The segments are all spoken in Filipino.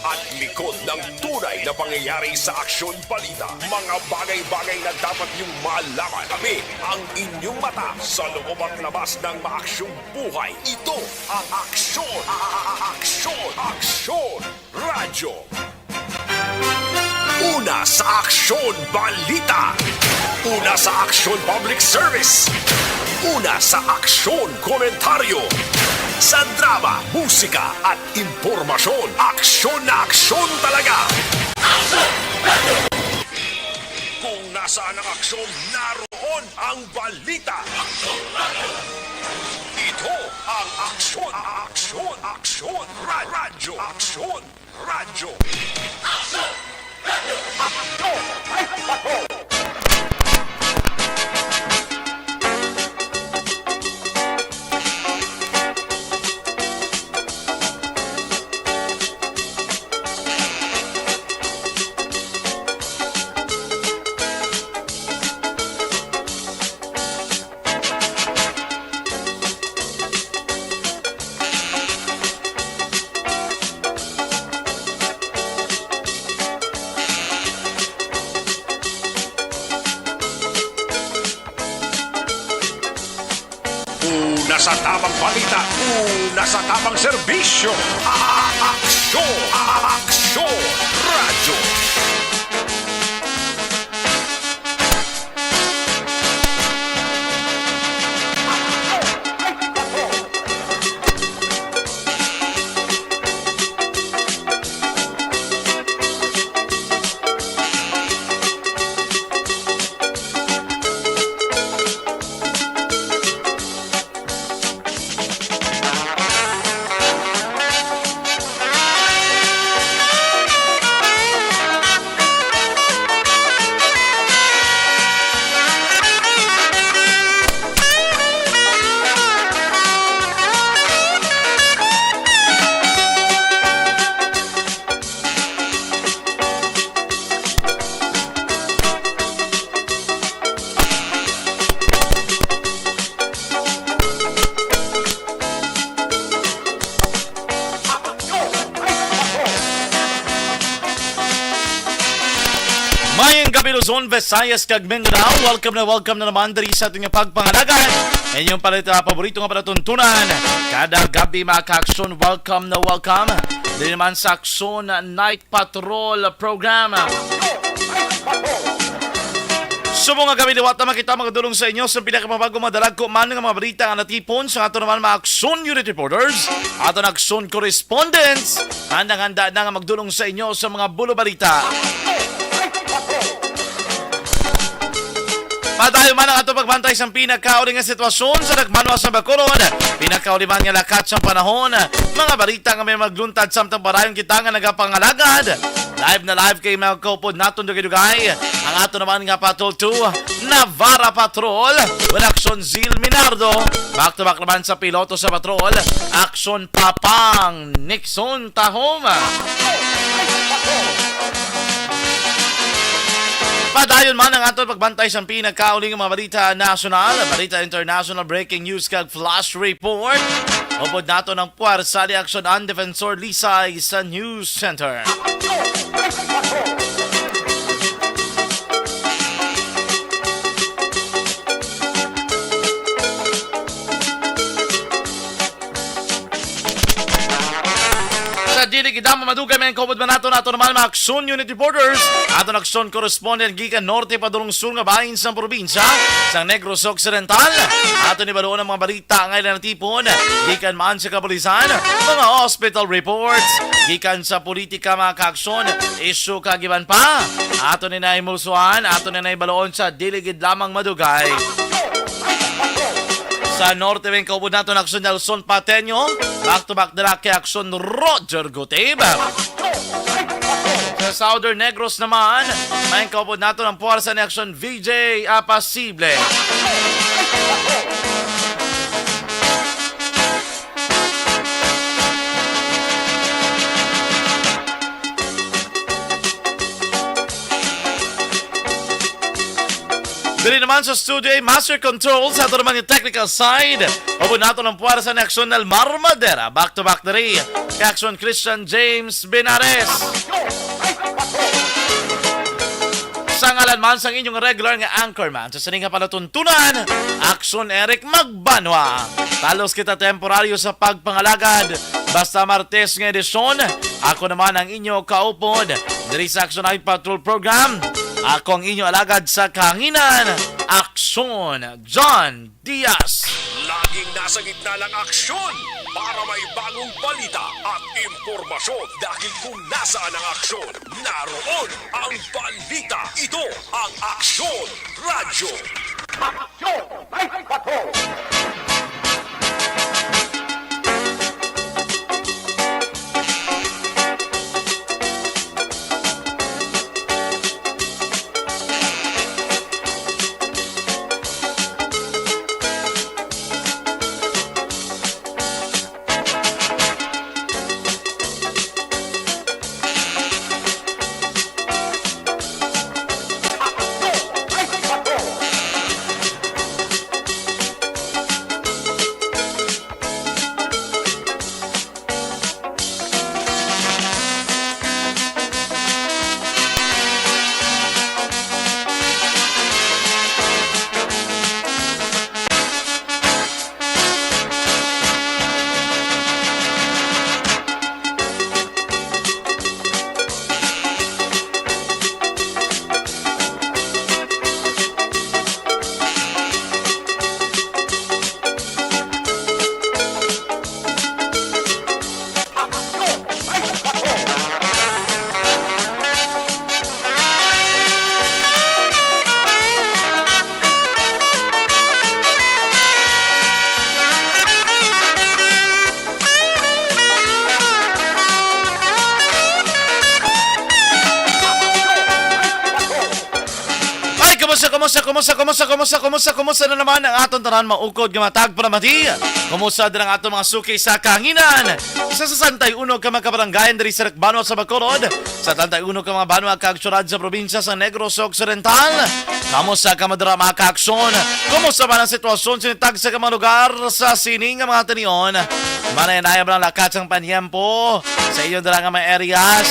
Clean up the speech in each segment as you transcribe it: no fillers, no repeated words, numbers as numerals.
at likod ng tunay na pangyayari sa aksyon balita. Mga bagay-bagay na dapat niyong malaman. Kami ang inyong mata sa loob at labas ng maaksyong buhay. Ito ang Aksyon! Aksyon! Aksyon! Radyo! Una sa Aksyon Balita! Una sa Aksyon Public Service! Una sa Aksyon Komentaryo! Sa drama, musika at impormasyon, aksyon na aksyon talaga! Kung nasaan ang aksyon, naroon ang balita! Ito ang Aksyon! Aksyon! Aksyon! Radyo! Aksyon! Radyo! Aksyon! Aksyon! Aksyon! Una sa tamang balita, una sa tamang serbisyo. Aksyon! Aksyon! Radyo! Luzon, Visayas, kag Mindanao. Welcome na naman diri sa ating pagpangalagan. Inyong paborito nga palatuntunan. Kada gabi mga ka-aksyon, welcome na welcome. Diri naman sa Aksyon Night Patrol Program. So mga gabi liwat na makita makadulong sa inyo sa pinakamabago madalag ko man ng mga balita nga natipon sa ato naman mga Aksyon Unit Reporters ato na Aksyon Correspondents. Handang-handa na nga magdulong sa inyo sa mga bulo balita. Padayon man ang ato pagbantay sa pinakauling nga sitwasyon sa nagmanwa sa Bacolod. Pinakauling man nga lakat sa panahon. Mga balita nga may magluntad samtang parayon kita nga nagapangalagad. Live na live kay mga kaupod naton dugay-dugay. Ang ato naman nga Patrol 2, Navarra Patrol. With Aksyon Zil Minardo. Back to back naman sa piloto sa Patrol. Aksyon Papang Nixon Tahoma. Padayon man ang aton pagbantay sa pinakauling mga balita national, balita international, breaking news kag flash report. Upod nato ng puwersa ni Aksyon ang Defensor Lisay sa News Center. Dili kita mamadugay men kobod man nato naman mga Aksyon Unit Reporters ato na Aksyon Correspondent gikan norte padulong sur nga bahin sa probinsya sa Negros Occidental ato ni baluon ang mga balita ngayon na tipon gikan man sa kapulisan mga hospital reports gikan sa politika mga ka-aksyon issue kagiban pa ato ni naimulsuhan ato ni naibaluon sa diligid lamang madugay. Sa norte men kaubod nato na Aksyon Nelson Pateño, back-to-back na kay Aksyon Roger Guteba. Sa Southern Negros naman, may kaubod nato ng puwersa ni Aksyon VJ Apasible. Dili naman sa studio ay Master Control sa ito naman yung technical side. Opo nato ng puwersa ni Aksyon Elmar Madera. Back to back na rin. Kay Aksyon Christian James Benares. Sa ngalan man sa inyong regular nga anchorman sa sininga palatuntunan, Aksyon Eric Magbanwa. Talos kita temporaryo sa pagpangalagad. Basta Martes nga edisyon, ako naman ang inyo kaupod. Diri sa Aksyon Night Patrol Program. Ako ang inyo alagad sa kahanginan, Aksyon John Diaz. Laging nasa gitna ng aksyon para may bagong balita at impormasyon. Dahil kung nasaan ang aksyon, naroon ang balita. Ito ang Aksyon Radyo. Aksyon Night Patrol. Kumusta na naman ang atong tanan maukod nga matag para mati? Kumusta din ang atong mga suki sa kanginan? Isa sa Santay Uno ka mga kabaranggayan diri sa Banwa sa Bacolod, sa Tantay Uno ka mga Banwa kagsyudad sa probinsya sa Negros Occidental. Kamusta ka madara mga kaaksyon? Kumusta ba ang sitwasyon sinitag sa mga lugar sa sining nga mga tanion? Manayayab lang lakat ang panyempo sa inyong dala nga mga areas.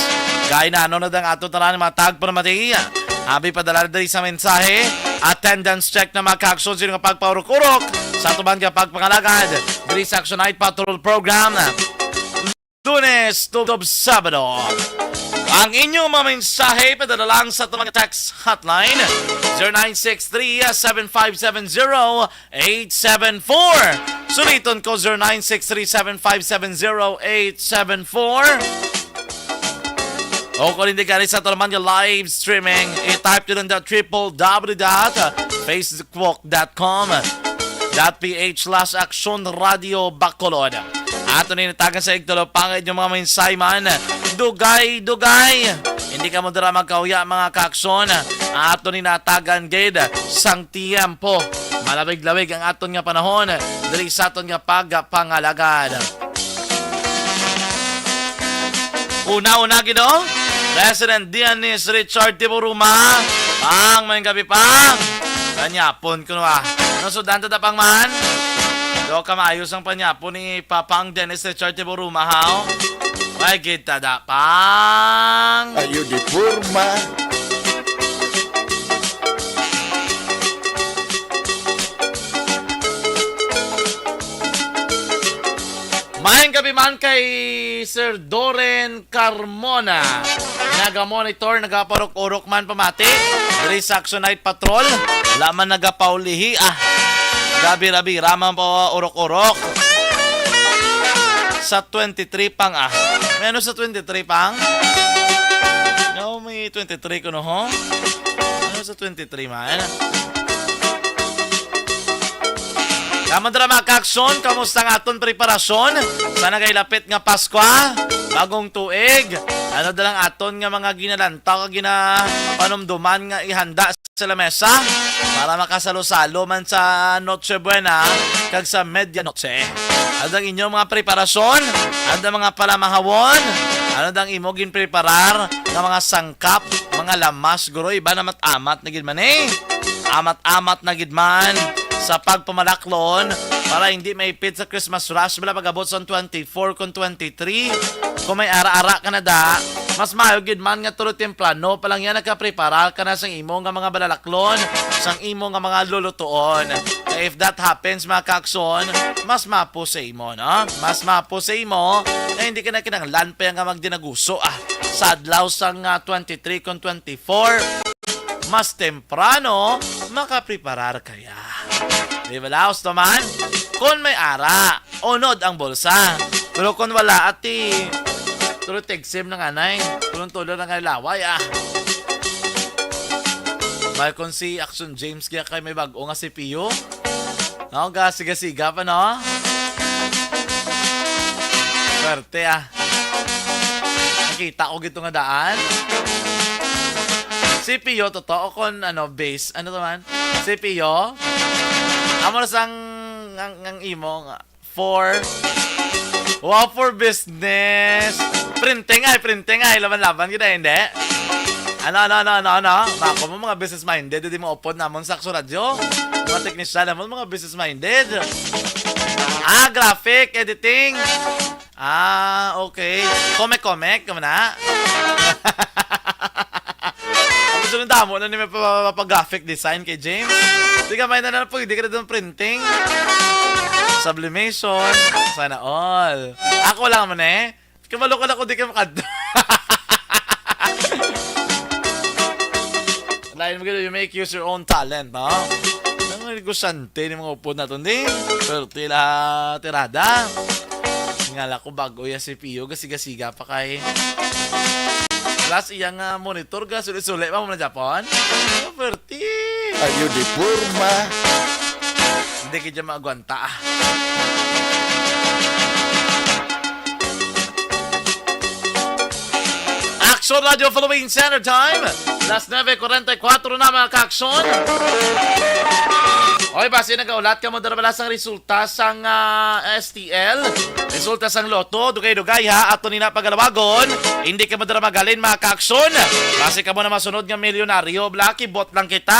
Gaya na ano na ang atong tanan matag para mati? Abi padala diri sa mensahe, attendance check na mga kaaksyon sino nga pagpaurok-urok sa tuban nga pagpangalagad diri sa Aksyon Night Patrol Program. Lunes to Sabado. Ang inyong mga mensahe padala lang sa tuwang text hotline 0963-7570-874. Suliton ko 0963-7570-874. O kung hindi ka rin sa talaman yung live streaming, i-type nyo lang na www.facebook.com/Aksyon Radio Bacolod. At ito ninitagan sa igtalo pangit yung mga minsayman. Dugay. Hindi ka mo dara magkauya mga kaaksyon. At ito ninatagan gid sang tiyempo. Malawig-lawig ang aton nga panahon. Dali sa aton nga pagpangalagad. Una-una gido. President Dianis Richard Tiburuma. Pang, may gabi pang. Kanyapon ko na. Nasudan ta pang man. Do ka maayos ang panyapon ni Papang Dennis Richard Tiburuma ha. Ay kita da pang. Ayo di Purma. Maayong gabi man kay Sir Doren Carmona. Naga-monitor, nagaparok-urok man pamati. Diri sa Aksyon Night Patrol. Laman nagapaulihi Gabi-rabi, raman po urok-urok. Sa 23 pang May ano sa 23 pang? No, may 23 ko no ho. Ano sa 23 man? Kamandra mga kaaksyon, kamusta nga aton preparasyon? Sana kay lapit nga Pasko, bagong tuig. Ano dalang aton nga mga ginalanta, ginapanumduman nga ihanda sa lamesa para makasalo-salo man sa Noche Buena kag sa Medianoche. Ano dang inyong mga preparasyon? Ano dang mga palamahawon? Ano dang imo ginpreparar nga mga sangkap, mga lamas, guro, iba na matamat na gid man amat-amat na gidman sa pagpamalaklon para hindi maipit sa Christmas rush bala pag-abot sa 24 kung 23. Kung may ara-ara ka na da, mas mayo gidman nga tulot yung plano pa lang yan nagka-prepara ka na sa imo nga mga balalaklon, sa imo nga mga lulutuon. Kaya if that happens mga kakson, mas mapo sa imo, no? Mas mapo sa imo na hindi ka na kinanglan pa nga magdinaguso sa adlaw sang 23 kung 24. Mas temprano makapreparar kaya. Di ba laos naman? Kung may ara, unod ang bulsa. Pero kung wala, ati, tulog tegsim ng anay. Tulong-tulong ng laway, Bahay kung si Action James kaya kay may bago nga si Pio. No, siga-siga pa, no? Swerte, Nakita ko gito nga daan. Si Pio, totoo kung base. Ano naman? Si Pio, amo na sang ang imo nga. For business. Printing ay. Laban-laban kita, hindi? Ano? Bako mo mga business-minded. Hindi mo upod namon sa Akso Radio. Mga teknisyan namon, mga business-minded. Graphic, editing. Okay. Comic, kamo na. Sunod damo na may graphic design kay James. Di ka may na po, hindi ka na doon printing. Sublimation. Sana all. Ako lang mo na Kamalukon ako, di ka makad. Lain mo you make use your own talent, no? Ang negosante ni mga upod na ito, hindi? Pero tila tirada. Ngala ko bago ya si Pio, gasiga-siga pa kay... Plus, iyang monitor ka, sulit-sulit pa mo na Japon. Perti. Ayo di purma. Hindi ka dyan maagwanta. Action Radio Philippine Standard Time. Las 9:44 na mga ka-action. Oy, base nagaulat ka mo darabalas ang resulta sang STL. Resulta sang loto, dugay-dugay ato ni napagalawagon. Hindi ka mo dara magalin mga ka-aksyon. Base ka mo na masunod nga milyonaryo, Blacky, bot lang kita.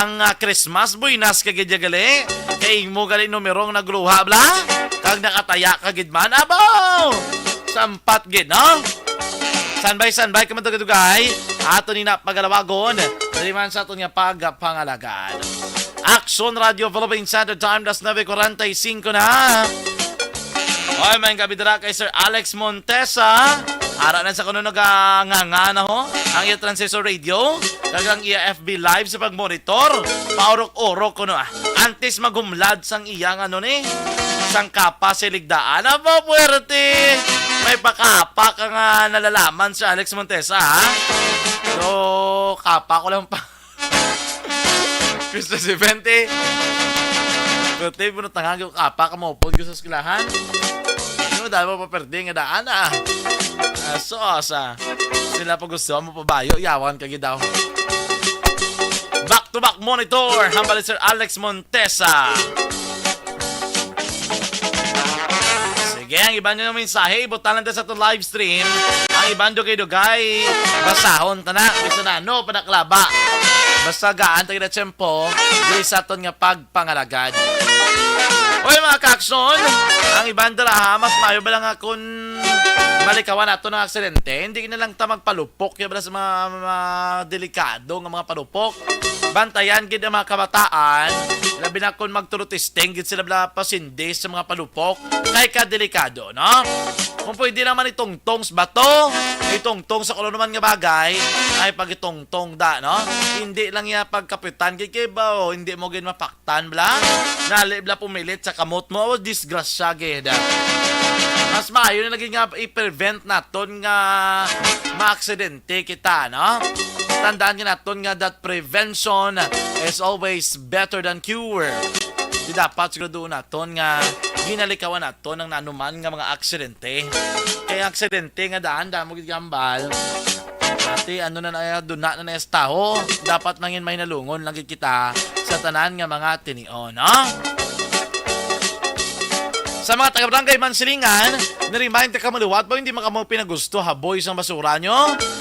Ang Christmas buinas kagidyagali. Kay mo gali numerong nagluha, bla. Kag nakataya kagidman, abaw! Sampat gid, no? Sanbay ka mo dugay-dugay. Ato ni napagalawagon. Daliman sa ato nga pagpangalagaan. Action Radio Philippine Standard Time, das 9:45 na. Oy, may kabidra kay Sir Alex Montesa. Ara na sa kuno naganganga na ho. Ang iya transistor radio, kagang iya FB live sa pagmonitor. Paurok-urok kuno Antes maghumlad sang iyang sang kapa sa ligdaan. Aba, puwerte. May pakapa ka nga nalalaman si Alex Montesa, So, kapa ko lang pa. Christmas event Pero mo na tangag yung kapa ka maupod ko sa skilahan. Dahil mo paperde nga daan sila pag gusto mo pabayo, yawan ka daw. Back to back monitor, hambal Sir Alex Montesa. Sige, ang iban nyo ng mensahe, ibutan lang sa itong live stream. Ang iban dugay-dugay, basahon ta na, bisa na panaklaba. Basta gaan tayo na tiyempo, dili sa aton nga pagpangalagad. Oy mga kakson, ang ibang dala mas mayo ba lang kung malikawan nato ng aksidente, hindi na lang ta magpalupok kaya sa mga delikado ng mga palupok. Bantayan gid ang mga kabataan, labi na kung magturutisteng gid sila bla pasindi sa mga palupok, kay kadelikado, no? Kung pwede naman itongtong sa bato, itongtong sa kulo naman nga bagay, ay pag itongtong da, no? Hindi lang ya pagkapitan, kay ba, hindi mo gid mapaktan, bla? Nali, bla pumilit sa kamot mo, disgrasya, gid. Mas maayo na naging nga i-prevent naton nga ma-aksidente kita, no? Tandaan nga naton nga that prevention is always better than cure. Di dapat siguro doon naton nga ginalikawan naton ng nanuman nga mga aksidente. Kaya aksidente nga daan mo gigambal. Ati ano na doon na estaho, dapat nangin may nalungon lagi kita sa tanan nga mga tinion, no? Sa mga taga-barangay Mansilingan, na-remind ka maluwat ba hindi makamaw pinagusto haboy sa basura nyo?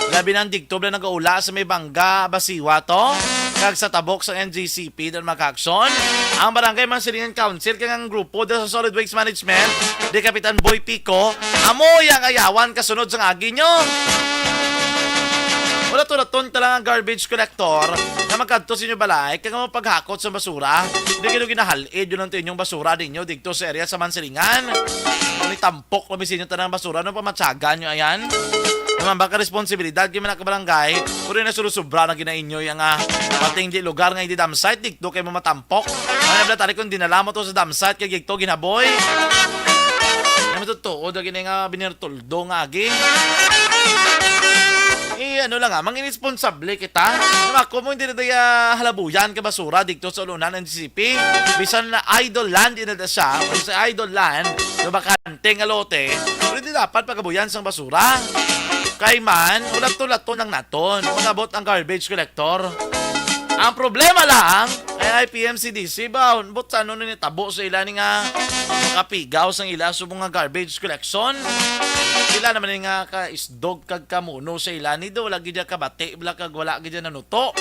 Labi ng digtob na nag-aula sa may bangga basiwa to? kag sa tabok sa NGCP dan magkaaksyon. Ang Barangay Mansilingan Council kag ang grupo sa Solid Waste Management di Kapitan Boy Pico amoy ang ayawan kasunod sa agi nyo. Wala to naton talang ang garbage collector na magkadto sa inyo balay kaya mga paghakot sa basura. Hindi kayo ginahalid yun ang inyong basura ninyo dito sa area sa Mansilingan. Kung itampok kami sa inyo tanang basura, ano pa matsagan nyo ayan? Naman baka responsibilidad kayo mga kabarangay kung rin na sulusubra na ginainyo yung pating di lugar nga hindi dam site dito kayo mamatampok. Ano na tali kung dinala mo to sa dam site kaya gigto ginaboy. Ano totoo, dagin nga binirtuldo nga agi. Ano lang mang irresponsable kita. Ako mo hindi na daya halabuyan ka basura dito sa ulunan ng GCP. Bisan na idol land ina siya. Kung sa idol land, na bakante nga lote, hindi dapat pagabuyan sa basura. Kay man, ulat-to ng naton. Magabot ang garbage collector. Ang problema lang, ay IPMCDC ba? But sa ano nini tabo sa ila ni nga kapigaw sang ila subong nga garbage collection. Sila naman nga ka isdog kag kamuno sa ila ni do lagi dia kabate bla kag wala gid nanuto.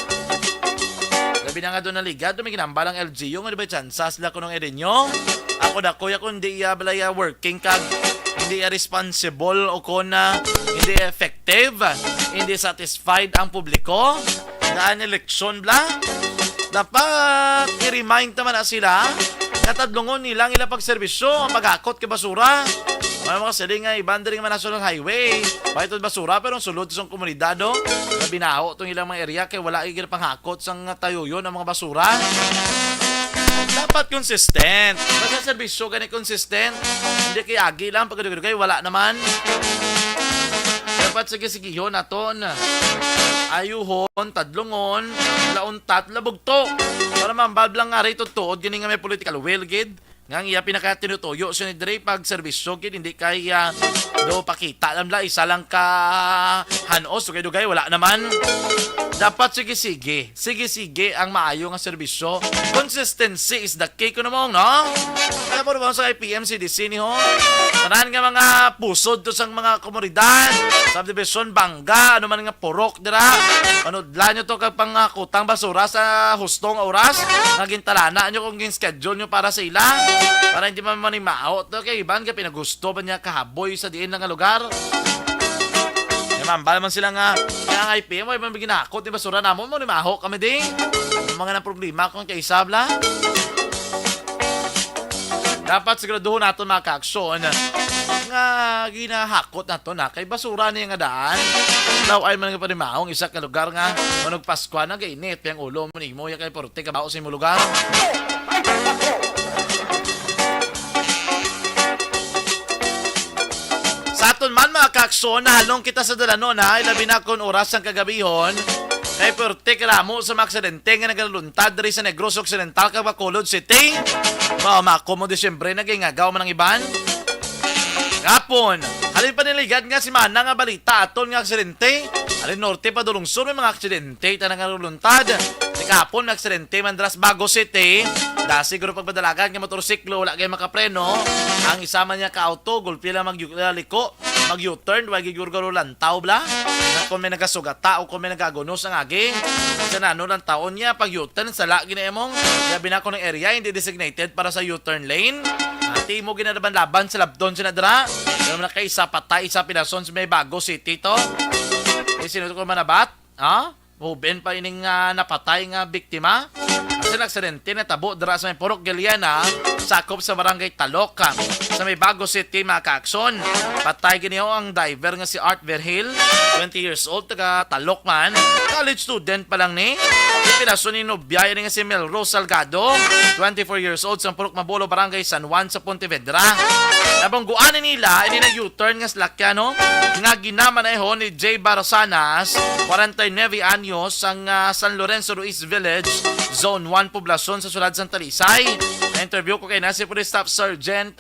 Labi na nga doon na liga, doon may ginambal ang LGU nga di ba chansas sila kunong edenyo. Ako da kuya kung di balaya working kag hindi responsible o kung hindi effective, hindi satisfied ang publiko daan eleksyon bla. Dapat i-remind naman na sila katadlungon nilang ila pagserbisyo ang pagakot kay basura. May mga siling nga ibanda rin man national highway. Bakit basura pero sulod sa komunidad no? Na binaho itong ilang mga area kaya wala igil panghakot sa tayo yun ang mga basura. Dapat consistent. Basta serbisyo gani consistent. Hindi kay agi lang pagkadugay wala naman. Dapat sige yun naton. Ayuhon, tadlungon, launtat, labugto. Para mambal lang nga rito tuod, gini nga may political will, gid. Nga iya pinakatinutuyo siya ni Dre pag servisyo, gid. Hindi kaya do pakita lang la, isa lang ka hanos, dugay-dugay, wala naman. Dapat sige ang maayo nga serbisyo. Consistency is the key ko namang, no? Kaya po naman sa IPMCDC ni ho. Tanahan nga mga pusod to sang mga komunidad, subdivision, bangga, ano man nga purok, dira. Panudlan nyo to kapang kutang basura sa hustong oras. Naging talana nyo kung schedule nyo para sa ila. Para hindi man manimao. To kay iban ka pinagusto ba niya kahaboy sa diin nga lugar. Mambal man sila nga ang IPM mo ibang ginakot di basura namon mo ni maho kami ding mga na problema kung kay isabla. Dapat siguraduhin natin mga kaaksyon nga ginahakot nato na kay basura niya nga daan. Daw ay man nga panimahong isa ka lugar nga manog Pasko na gainit yang ulo mo ni mo ya kay porte ka bao sa imo lugar. Sa aton man mga kakson, nahalong kita sa dalanon ha, ilabi na kung oras ang kagabihon, kay perte karamo sa mga aksidente nga nagaluntad rin sa Negros Occidental kag Bacolod City. Mako mo Disyembre nagingagaw man ang iban. Kapon, halin pa niligad nga si Mana nga balita aton nga aksidente. Halin norte pa dulong sur may mga aksidente tanang nagaluntad. Kapon na aksidente Mandras Bago City. Da siguro pagpadalagan nga motorsiklo wala kay makapreno. Ang isama niya ka auto gulpi lang magliko, mag-U-turn wag gigurgaro lantaw bla. Kung may nagasugata o kung may nagagunos ang agi. Sa nano ng taon niya pag U-turn sa lagi na emong gabi na ko ng area hindi designated para sa U-turn lane. Ati mo ginalaban-laban sa labdon sinadra. Pero na kay isa patay isa pinason sa may Bago City to. Sino ko manabat? Ha? Muben pa ining napatay nga biktima. Kasi nagsidente na tabo dira sa may Purok Galiana, sakop sa barangay Talok, sa may Bago City mga kaakson. Patay giniho ang diver nga si Art Verhil, 20 years old, taga Talok man. College student pa lang ni. Ipinaso ni Nubya nga si Melrose Salgado, 24 years old, sa Purok Mabolo, barangay San Juan sa Pontevedra. Nabangguanin nila, ini nag-U-turn nga slakyano, nga ginaman na ni J. Barasanas, 49 anyos, ang San Lorenzo Ruiz Village, Zone 1, Poblasyon sa Sulad Santa Lisay. Na-interview ko kay si Police Staff Sergeant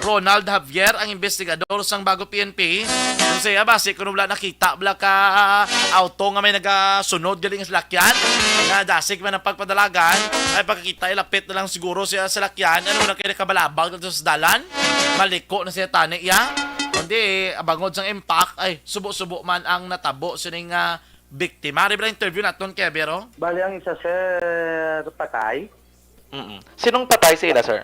Ronald Javier, ang investigador sang Bago PNP. Kung siya base, kung wala nakita, wala ka auto nga may nagasunod galing sa lakyan, nga dasig man ang pagpadalagan, ay pagkakita, ilapit na lang siguro siya sa lakyan, ano na kayo nakabalabag dito sa dalan, maliko na siya tani ya. Kundi, abangod sang impact, ay subo-subo man ang natabo sining biktima. Rin ba interview naton kay Bero? Bali, ang isa, sir, patay. Sinong patay sa ila, sir?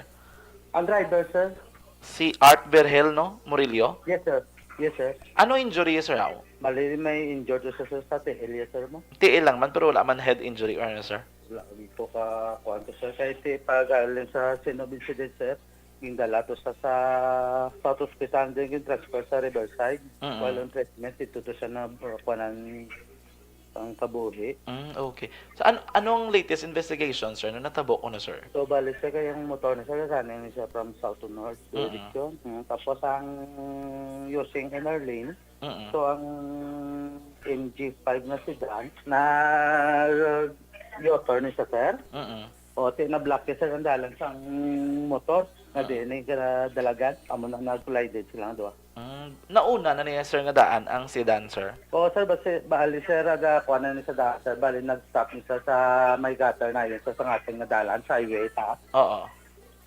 Ang driver, sir. Si Art Berhel, no? Murillo? Yes, sir. Yes, sir. Ano injury, sir? Bali, may injured siya, sir, sa tiil, yes, sir, mo. Tiil lang man, pero wala man head injury or ano, sir? Wala, dito ka, kuwanto, sir. Kahit pagaling sa Sinop incident, sir, yung dala to sa South Hospital din yung transfer sa Riverside. While on treatment, ito to siya na kuwanan ang kabuhi. Okay. So, anong latest investigation, sir? Ano natabo ko na, sir? So, bali siya kayang motor na siya, galing siya from south to north direction. Tapos, ang using inner lane, so, ang MG5 na sedan, na U-turn siya, sir. O, tinablock siya ang dalan sa motor, na din, dalagan, amo na nag-collided silang doon. Nauna na niya, sir, nga daan ang sedan, sir? Oo, sir, bali sir, kuha na niya sa daan, sir. Bali, nag-stop niya sa may gutter na yun, sa sangating na dalan, sa highway, ta. Oo.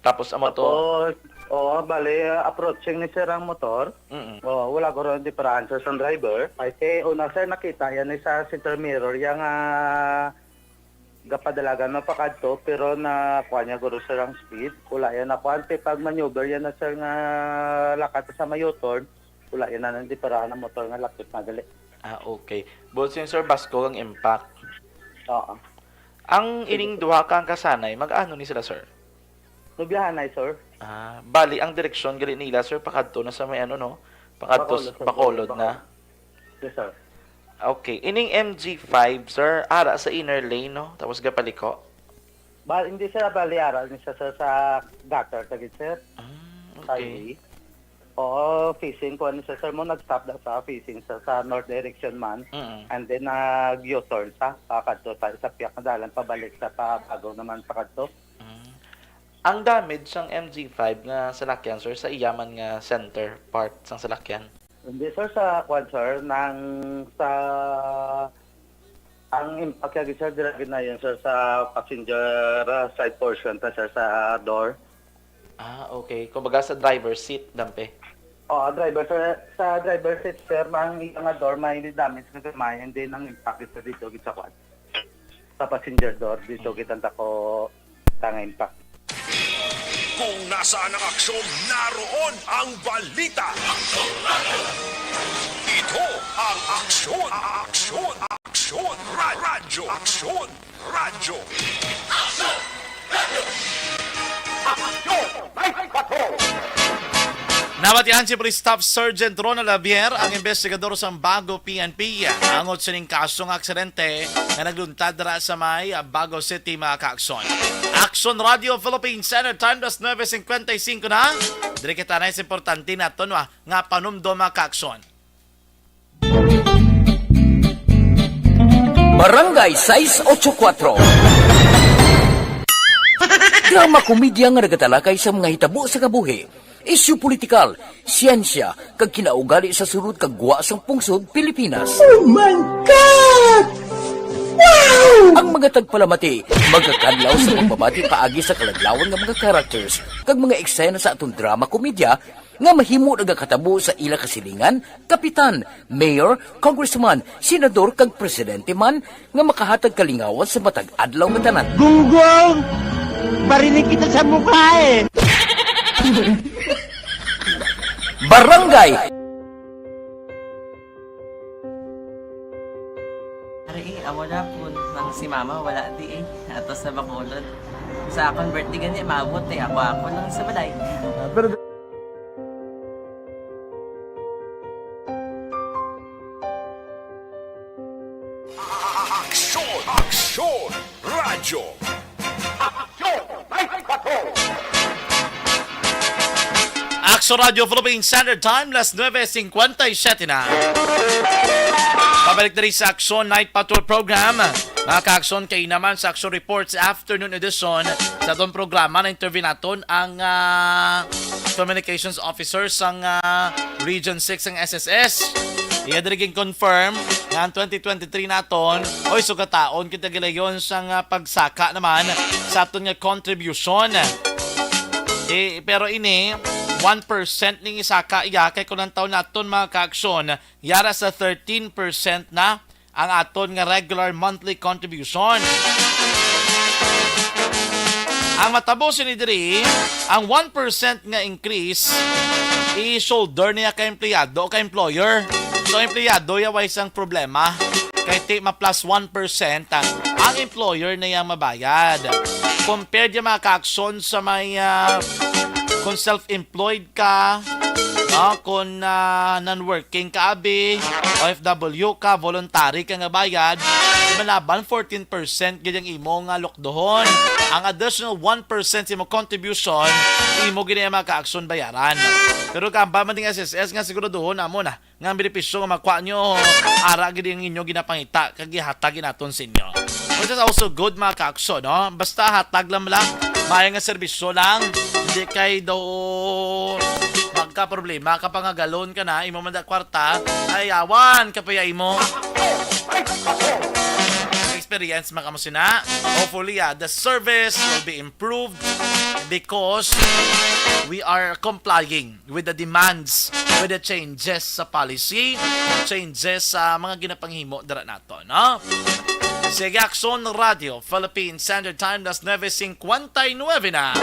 Tapos, amo to? Tapos, bali, approaching ni sir ang motor. Wala ko rin diferensya sa driver. Kasi, una, sir, nakita yan sa center mirror, yung gapadalagan na pakadto, pero na kuha niya guro sir ang speed. Wala yan na kuha. Pag maneuver yan na sir nga lakat sa mayotorn, wala yan na hindi para ng motor nga lakit na gali. Okay. Both yung sir Basco ang impact. Oo. Ang ining duha kang kasanay, mag-ano ni sila, sir? Nubiyahan na sir. Bali, ang direksyon gali nila, sir, pakadto na sa may ano, no? Pakadto Bacolod, sir. Bacolod na. Yes sir. Okay. Ining MG5, sir, ara sa inner lane, no? Tapos gapaliko. Hindi siya baliara, hindi siya sir, sa gutter tagit sir. Okay. Oo, facing ko siya sir mo, nag-stop na sa facing sa north direction man. And then nag-U-turn sa pakadto sa piyak na dalan pabalik sa bago naman pakadto. Ang damage ng MG5 nga salakyan, sir, sa iyaman nga center part sang salakyan. Hindi sir, sa quad sir, ang impact yagi sir, diragin na yun sir sa passenger side portion ta sir sa door. Okay. Kumbaga sa driver seat, dampe. Driver sir, sa driver seat sir, ang nga door, may damage na gamay, and then ang impact sir dito sa quad. Sa passenger door, dito kitang ko tanga impact. Kung nasaan ang aksyon, naroon ang balita. Ito ang aksyon. Aksyon. Aksyon. Radyo. Aksyon. Radyo. Nabatihan si Police Staff Sergeant Ronald Javier, ang investigador sa Bago PNP. Angot sa ning kasong aksidente na nagluntad dara sa may Bago City, mga kaakson. Action Radio Philippines Standard Time, 9:55 na. Diri kita na importante na ito nga panumdo, mga kaakson. Barangay 684. Drama komedya nga nagatalakay sa mga hitabo sa kabuhi. Isyu politikal, siyensya, kag kinaugali sa surut kag guwa sang pungsod Pilipinas. Oh my God! Wow! Ang mga tagpalamati, magkakadlaw sa pagbabati paagi sa kaladlawan ng mga characters kag mga eksena sa atong drama komedya nga mahimo nagakatabo sa ila kasilingan, kapitan, mayor, congressman, senador kag presidente man nga makahatag kalingawan sa matag adlaw nga tanan. Gunggong! Barinig kita sa mukha eh! Barangay! Ari, amo na po nang si mama wala di eh. Ato sa Bacolod. Sa akong birthday gani, maabot eh. Ako lang sa balay. Aksyon. Aksyon. Radyo. Action Radio Philippines Standard Time, 9:57 na. Pabalik na rin sa Action Night Patrol Program. Mga ka-action, kayo naman sa Action Reports Afternoon Edition. Sa itong programa na interview natin ang Communications Officer ng Region 6 ng SSS. Iyadiriging confirm nga ang 2023 naton, sugataon kita gilayon sa pagsaka naman sa aton nga contribution. Pero ini 1% ning isaka iya kay kunang taon naton, mga ka-aksyon, yara sa 13% na ang aton nga regular monthly contribution. Ang matabo ni diri, ang 1% nga increase i-shoulder niya ka empleyado o ka employer. So empleyado yaway isang problema. Kay ti ma plus 1% ang employer na yung mabayad. Compared yung mga ka-aksyon sa may kung self-employed ka, kung non-working ka abi, OFW ka, voluntary ka nga bayad, malaban 14% ganyang imo nga lokdohon. Ang additional 1% imo contribution, imo gina mga ka-aksyon bayaran. Pero kamba man ding SSS nga siguraduhon amo na nga ang benepisyo nga makuha nyo, ara gid ang inyo ginapangita kag gihatag naton sa inyo. Which is also good mga ka-aksyon, no? Basta hatag lang maya nga serbisyo lang, hindi kay daw magka-problema kapag nga galon ka na, imo man da kwarta, ay awan kapaya imo. Experience makamo sina. Hopefully, the service will be improved because we are complying with the demands, with the changes sa policy, changes sa mga ginapanghimo dara nato, no? Sige, Aksyon Radio, Philippine Standard Time, das 9:59 na.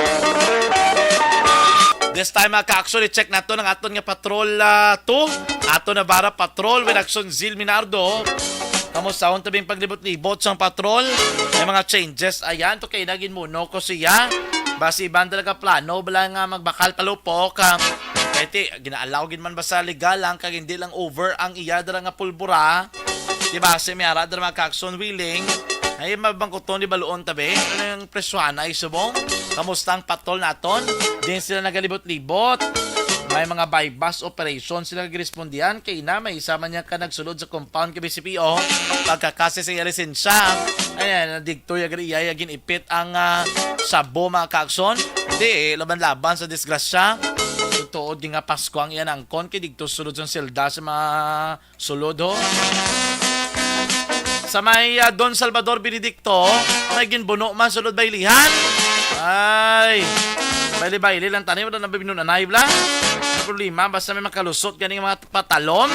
This time, ka-aksyon, i-check nato ng aton nga patrol 2. Ato na bara patrol with Aksyon Zil Minardo. Kamusta ang tabing paglibot-libot sa patrol? May mga changes. Ayan, to kay naging muno ko siya. Basi ibang talaga plano, bala nga magbakal palupok. Kaya ginaalaw gin man ba sa legal lang, kag hindi lang over ang iya dara nga pulbura. Diba, si Miara dara mga ka-aksyon willing. Ay, mabangkuton di baluon tabi. Ano yung presyohan ay subong? Kamusta ang patrol naton? Din sila nagalibot-libot. May mga by-bus operation sila nagrespondihan kay na may isama niya ka nagsulod sa compound kay BCPO pagkakasi sa lisensya. Ayan, digto yagriya ginipit ang sabo mga ka-aksyon. Hindi laban-laban sa disgrasya. Tuod nga Pasko ang iyan angkon kay digto sulod sa silda sa mga sulod ho. Sa may Don Salvador Benedicto, may ginbuno man sulod baylihan. Ay, bayli-bayli lang tanim, wala na binunanay bla. Ang problema, basta may makalusot ganing mga patalom.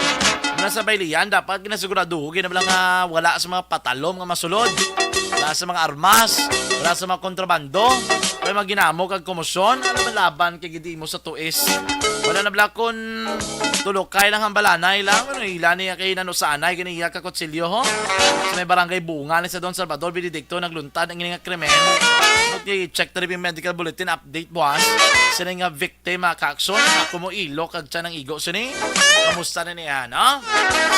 Muna sa baylihan, dapat ginasiguraduho, ginabalang wala sa mga patalom nga masulod. Wala sa mga armas, wala sa mga kontrabando. May mga ginamo kag komosyon, alam mo laban kay gidi mo sa tuis. Wala na blakon tulokay lang ang balanay lang. Ano ilan niya kay nanusanay, ganiya ka kutsilyo ho. Sa may barangay Bunga ni sa Don Salvador Benedicto, nagluntad ang ining krimen. Check na rin yung medical bulletin update buwas. Sila nga victim ka-aksyon. Ako mo ilo kag siya ng igo sini. Kamusta na niya, no?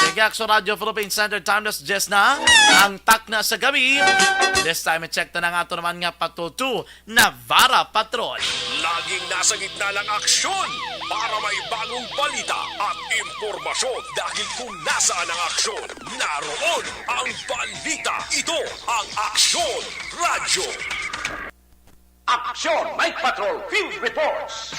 Sige, Aksyon Radio Philippine Standard Time, das just na ang tak na sa gabi. This time, check na nga ito naman nga Patrol 2, Navarra Patrol. Laging nasa gitna ng aksyon para may bagong balita at impormasyon. Dahil kung nasaan ang aksyon, naroon ang balita. Ito ang Aksyon Radio. Aksyon! Mike Patrol Field Reports!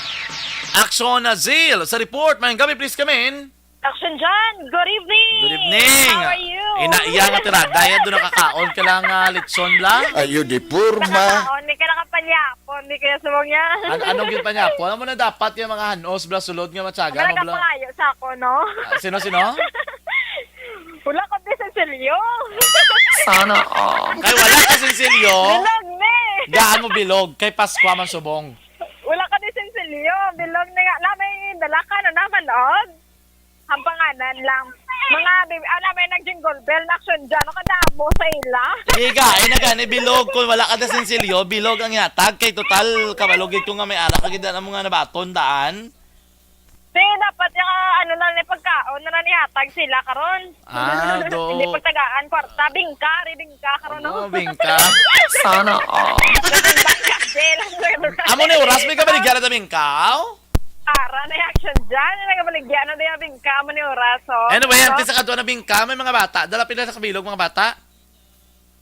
Aksyon Azil sa report. Mayang gabi, please come in. Action John, good evening! Good evening! How are you? Inaiya nga tirada. Yan doon nakakaon ka lang litson lang. Ayo di purma. Hindi ka nakapanyapon, hindi kaya subong yan. Anong gil pa niya po? Ano mo na dapat yung mga hanos, bla sulod nga matyaga? Wala ka pangayo sa ako, no? Sino? Wala ko din sa silyo. Sana all. Kay wala ka sinsilyo. Bilog ne! Gaan mo bilog. Kay Paskwa man subong. Wala ka din sa silyo. Bilog na nga. Lamay, dalaka na naman, og. Hampanganan lang. Mga, alamay, nag-jingle bell na action dyan. Ano kadamo sa ila? Iga, ay nagani bilog. Kung wala ka na sinsilyo, bilog ang yatag. Kay total, kabalogit ko nga may ara. Kagida na mga nabaton daan. Dapat yung ano na ni pagkaon na nihatag sila karon. Do. Hindi pagtagaan kwarta bingka karon no. Bingka. Sana all. Amo ni oras may kabaligyan na bingkaw? Ara na action dyan. Nagabaligyan na din bingka mo ni oras. Anyway, antes sa kadwa na bingka, may mga bata. Dala pila sa kabilog mga bata.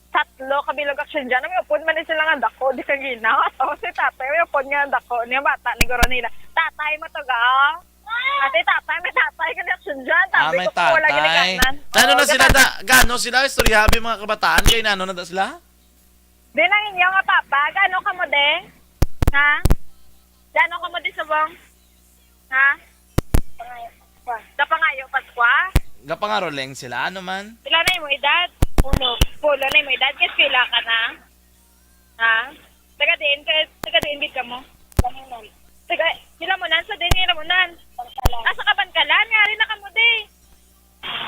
Tatlo kabilog action dyan. May upod man sila nga dako. Di ka ginawa. So si tatay may upod nga dako. Niya bata ni guro nila. Tatay mo to ga. Ate, may tatay ka na action dyan. Tabi May ko po wala tatay. ginaganan. Tano na sila gano sila? Istoryabi mga kabataan. Kaya nano na sila? Di na inyo nga papa. Gano ka mo de? Ha? Gano ka mo de subong? Ha? Sa pangayo, Paskwa? Gapangaroleng sila, ano man? Pila na mo edad? Pulo na mo edad. Kasi pila ka na? Ha? Taga diin bit ka mo? Sila mo nan? Sa din nila mo nan? Asa ka Bankalan? Nga rin na ka mo di.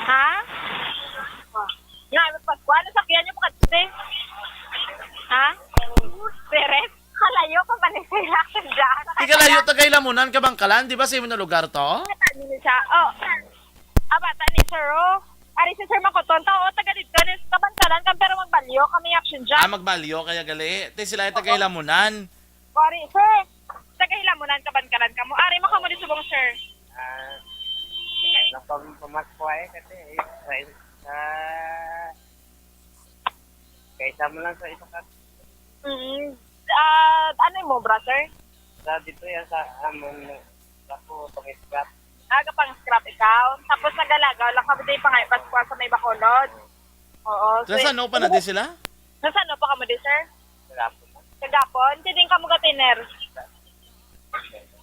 Ha? Nga, magpaskuan. Nasakyan niyo mo ka di. Ha? Peres? Kalayo pa ba ni sila? Ikalayo tagay lamunan ka Bangkalan, di ba sa imo na lugar to? Bata ni siya. Oh. Bata ni Sir, oh. Ari si Sir Makoton, tao, taga dito ni Kabankalan kan pero magbalyo kami action dyan. Magbalyo kaya gali. Te sila ay tagay lamunan. Ari, Sir. Taga Hilamunan, Kabankalan ka mo. Ari, makamo di subong, Sir. Pumaskuhay kasi kaysa mo lang sa isa ka Ano mo, brother? sa dito yan sa amon ako pang-scrap. Pang scrap ikaw. Tapos nagalagaw lang kami di pa ngayon Paskwa sa may Bacolod. Oo. Sa no pa na di sila? Nasaan pa kamo di, Sir? Scrap. Kagapon, hindi ka mo gatiner.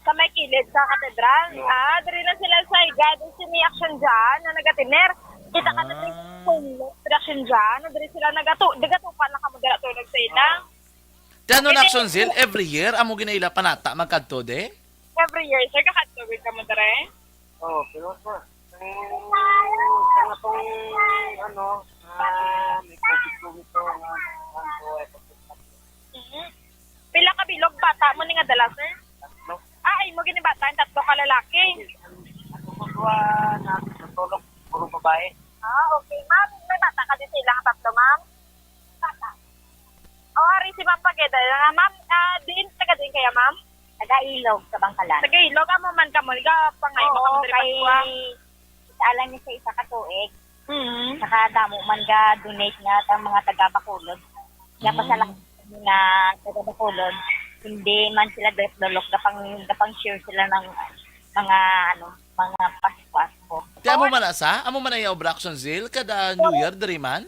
Sa may kilid sa katedral. Dari na sila sa igad. Sini action dyan na nagatiner. Kita ka na production dyan. Dari sila nagatupan lang kamo garatulog sa ilang. Tiano na action zil every year amo ginaila panata magkadto de? Every year, Sir, kakatugod ka mo dere? Pero po ang atong may COVID ito Pila ka bilog bata mo ni nga dala, Sir? Ay mo gini bata, 3 ka lalaki. na natulog puro babae. Okay, ma'am. May bata ka din sila, 3, ma'am? Bata. Ari si Ma'am Pageda. Ma'am, taga din kaya, ma'am? Taga-Ilog sa Bangkalan. Taga Ilog, amo man ka mo. Pangay mo ka mo diri Paskwa. Isaalan niya sa isa ka tuig. Mm-hmm. Saka damo man ga donate nga ang mga taga-Bacolod. Kaya pasalang nga taga-Bacolod, hindi man sila dolok gapang share sila ng mga Pasko. Ti amo man asa? Amo man ay obra-action zil kada New Year diri man?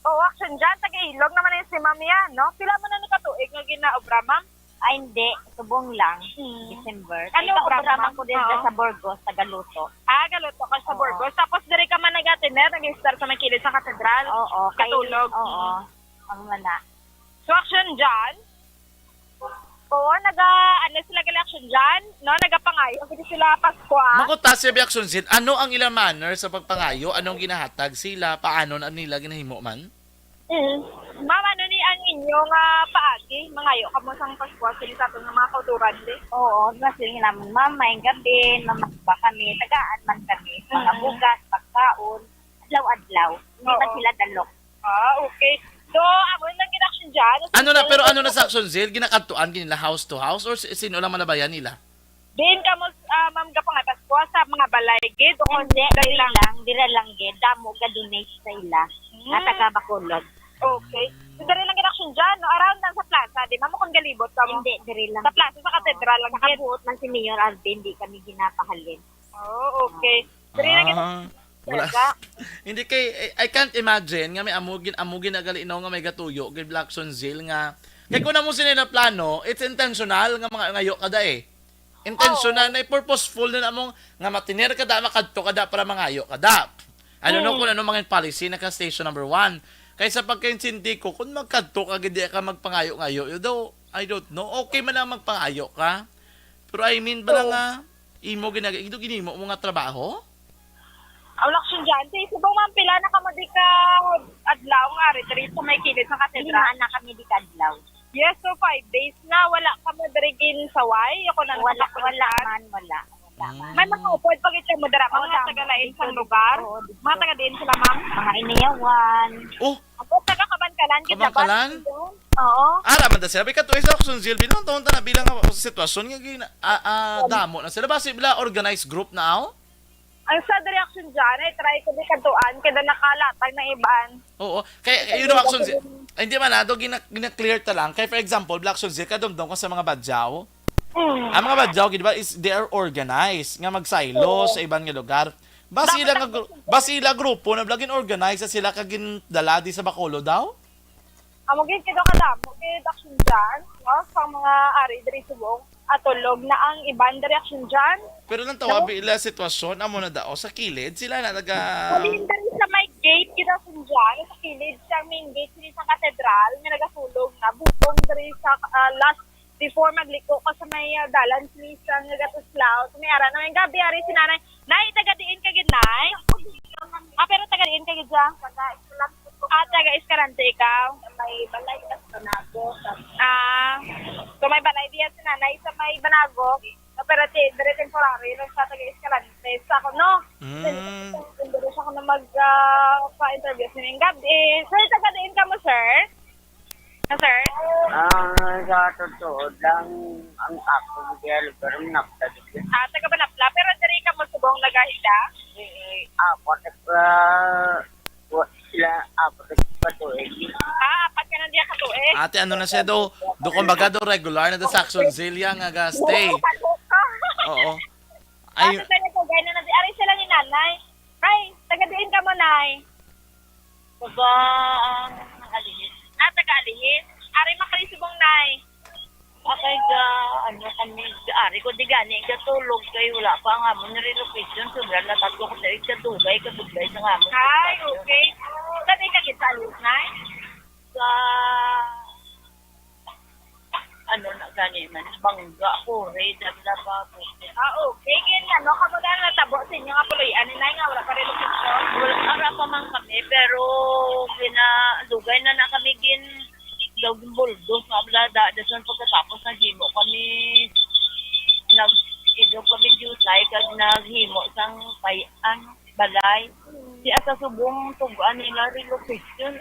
Action dyan. Taga Ilog naman yun si Ma'am yan, no? Pila mo na nakatuig nga ginaobra, ma'am? Ay, hindi. Subong lang. December. Ano programa ma'am? ko din sa Burgos, Tagaluto. Galuto ka sa Burgos. Tapos diri ka man nag-atender, nag-star sa may kilid sa katedral. Oo. Katulog. Oo. Ang mana. So, action dyan. Oo, sila gali-action dyan. No, nagapangayo. Kasi sila Paskwa. Makuta si action zil, ano ang ilang manner sa pagpangayo? Anong ginahatag sila? Paano na nila ginahimo man? Ma'am, ano ni ang inyong paagi? Mangayo ka mo sang Paskwa. Sili sa itong mga kauturan di. Oo. Kasi naman, ma'am, may gabi, mamasba kami, tagaan man kami. Mga bugas, pagkaon, adlaw-adlaw. Hindi ba sila dalok? Okay. So, ako lang gina-action dyan. Pero ano na sa action zil? Ginakadtuan ginila house to house or sino lang manabayan nila? Din ka mo, ma'am, kapangay Paskwa sa mga balay gid. Hindi, dira lang gid. Damo ga donate sa ila. Nga taga-Bacolod. Okay. So, diri lang gina-action dyan, no? Around lang sa plaza, di ma'am, kung galibot ka mo. Hindi, diri lang. Sa plaza, sa katedral lang Sa gid. kabuot man si Mayor Alvin, di kami ginapahalin. Okay. Diri lang Wala. Hindi I can't imagine nga may amugin na gali nga may gatuyo kay Blackson Zil nga kay kun mo sila plano, it's intentional nga mga ngayo kada intentional na purposeful na among nga matiner kada makadto kada para mangayo kada. Ano no kung ano mga policy na ka station number 1. Kaysa pagkaintindi ko kung magkadto ka gid ka magpangayo-ngayo, though I don't know. Okay man lang magpangayo ka. Pero I mean ba nga imo ginimo mo nga trabaho? Action dyan. Subong ma'am, pila na ka mo di ka adlaw nga retreat sa may kilid sa katedral. Limaan na kami di kadlaw. Yes, so 5 days na wala ka mo dirigin saway. Ako na Wala man. May mga upod pag ito mo dara. Mga taga-lain sa lugar. Mga taga-din sila, ma'am. Mga inayawan. Ako taga-Kabankalan. Kabankalan? Oo. Araman da sila. Bika to isa action zil. Bilang taon na bilang sitwasyon nga damo na sila. Basi bila organized group na ako? Ang sa reaction dyan, try ko di kantuan, kada nakalatag na iban. Oo. Kaya yun ang action zil. Hindi man na, gina-clear ta lang. Kaya for example, Black action zil, kadumdum ko sa mga badyaw. Ang mga badyaw, diba, they are organized. Nga magsaylo sa ibang lugar. Basila grupo na blagin organized sila kagin dala di sa Bacolod daw? Amogin kido kadamo, kid action dyan, no? Sa mga ari, diri subong. tulog na ang ibang direksyon dyan. Pero lang tawabi ila sitwasyon, amo na dao sa kilid, sila na naga... Halin dali sa may gate, kita dyan, sa kilid, sa main gate, sila sa katedral, may nagasulog na, butong dali sa last, before magliko ko sa may dalan, sila sa nagatuslaw, may ara na may gabi, ari si nanay, nay, taga-diin ka gid, nay? Pero taga-diin ka gid dyan? Taga Escalante ikaw? May balay ka sa Banago. So may balay diyan si nanay sa may Banago. Pero dire temporary lang sa taga Escalante. Sa ako, no? Dire siya ako na mag-pa-interview sa ng gabi. Sir, taga-diin ka mo, sir? Sir? Sa totoo lang, ang ako ng lugar ng naptalik. Taga Banapla. Pero dire ka mo subong nagahida? Sila apat patuig. Apat ka na diya katuig. Ate, ano na siya do kumbaga do regular na do sa Action Zilla nga stay. Oo. Ay, Ate, sa'yo ko, gaya na natin. Ari sila ni nanay. Ay, taga-diin ka mo, nay. Taga, alihis. Taga-alihis. Ari makarisibong, nay. Okay ga, kami, ari ko di gani, katulog kayo, wala pa nga mo relocation, sobrang natatlo ko sa ikatugay, kabugay sa nga mo. Ay, okay. Sabi ka kita, alis, nay? Sa, na gani man, bangga, kore, dabla pa po. Okay. Kaya nga, kamuda na natabo sa inyo nga puloyan, nay nga, wala pa relocation. Ara pa man kami, pero dugay na kami daw buldos nga blada dason pagkatapos naghimo kami nag-idog kami jusay kag naghimo sang balay si asa subong tugan nila relocation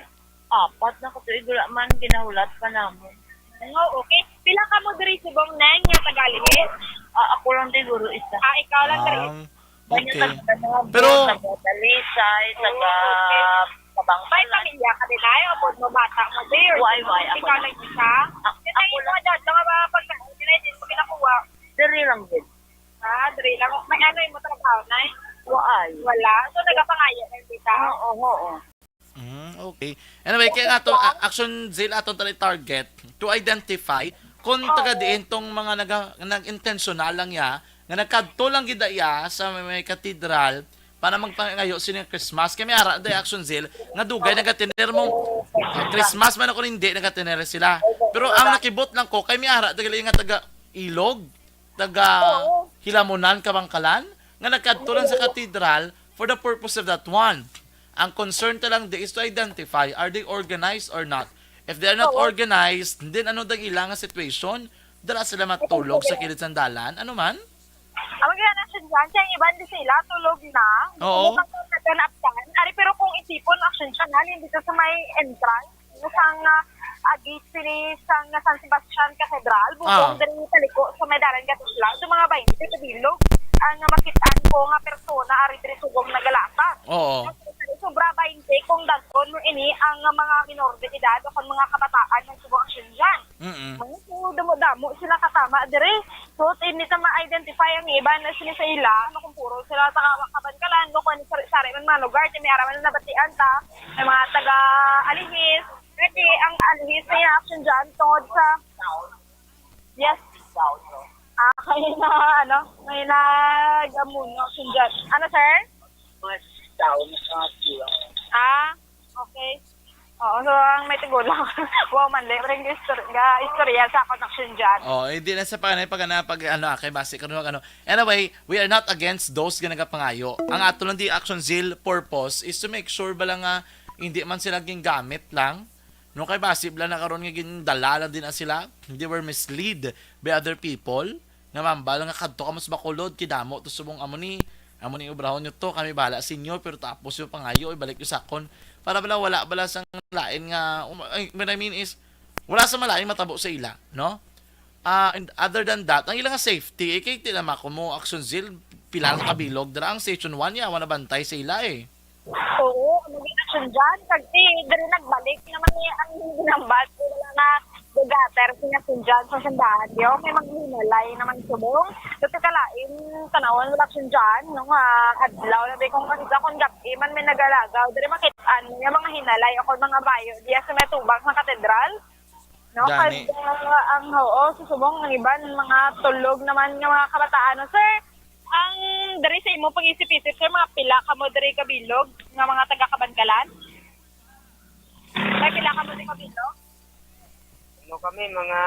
apat na katuig wala man ginahulat pa namon. Okay. Pila ka mo diri subong neng nga tagalihis? Ako lang siguro isa. Ikaw lang diri. okay. Pero dalisay taga kabang may pamilya ka din ay o mo bata mo there. Why, ako Ikaw lang isa? Ako lang dad lang ba pagkain din mo kinakuha. diri lang din. Diri lang. May ano yung mo trabaho nay? Wala. So nagapangaya ng kita. Oo. Okay. Anyway, kaya nga to, Action Zilla aton tali target to identify kung taga diin tong mga nag-intentional lang ya nga nagkadto lang gid iya sa may katedral para magpangayo sino yung Christmas. Kaya may ara day Action Zilla nga dugay nagatiner mo Christmas man ako hindi nagatiner sila. Pero ang nakibot lang ko kay may ara tagali nga taga Ilog, taga Hilamunan, Kabangkalan nga nagkadto lang sa katedral for the purpose of that one. Ang concern ta lang is to identify are they organized or not. If they are not organized, then ano dang ilang situation? Dala sila matulog sa kilid ng dalan? Ano man? Ang gana na siya dyan, siya yung iban di sila, tulog na. Oo. Ari, pero kung isipon, action siya na, dito sa may entrance, isang gate sili sa San Sebastian Cathedral, bukong din sa liko sa may dalan gatuslang, sa mga 20 sa bilog, ang makitaan ko nga persona, ari diri sugong nagalatas. Oo. Sobra 20 kung dagon mo ini ang mga minor de edad o kung mga kabataan ng subong action dyan. So, damo sila katama dire. So, ini sa ma-identify ang iba na sila sa ila, no, kung puro sila kabankalan, no, kung sari man manugar, may araman na nabatian ta, may mga taga-alihis. Kasi ang alihis na yung action dyan tungod sa... Yes. Kaya na, may nag-amuno action dyan. Ano, sir? Okay. Oo, so ang may tigulang. Wow, manli. Maring istorya sa connection dyan. Hindi na sa kay base ano. Anyway, we are not against those nga nagapangayo. Ang ato lang di Action Zilla purpose is to make sure ba lang nga hindi man sila gamit lang. No kay base bala na karon nga gindala din na sila. They were misled by other people. Nga mambala nga kadto ka mas bakulod kidamo to subong amo ni ubrahon nyo to, kami bahala sa inyo, pero tapos yung pangayo, ibalik yung sakon. Para wala bala sang lain nga, what I mean is, wala sa malain matabo sa ila, no? And other than that, ang ilang safety, kay tinama ko mo, Action Zilla, pilang kabilog, dara ang Station 1 niya, wala bantay sa ila Oo, nag-action dyan. Kasi dari nagbalik naman niya ang ginambal. Wala na gugater, sinasin dyan sa sandahan. May maghinalay naman subong. Dito kalain, tanawon, wala action dyan. Nung adlaw, nabi kong kanisa kung gabi, man may nagalagaw. Dari makitaan niya mga hinalay ako mga bayo. Diya sa may tubag sa katedral. No, Gani. kasi ang susubong ng iban mga tulog naman ng mga kabataan. No, sir, ang dari sa imo pag-isip-isip, sir, mga pila ka mo dari kabilog nga mga taga-Kabangkalan? May pila ka mo dari kabilog? Ano kami, mga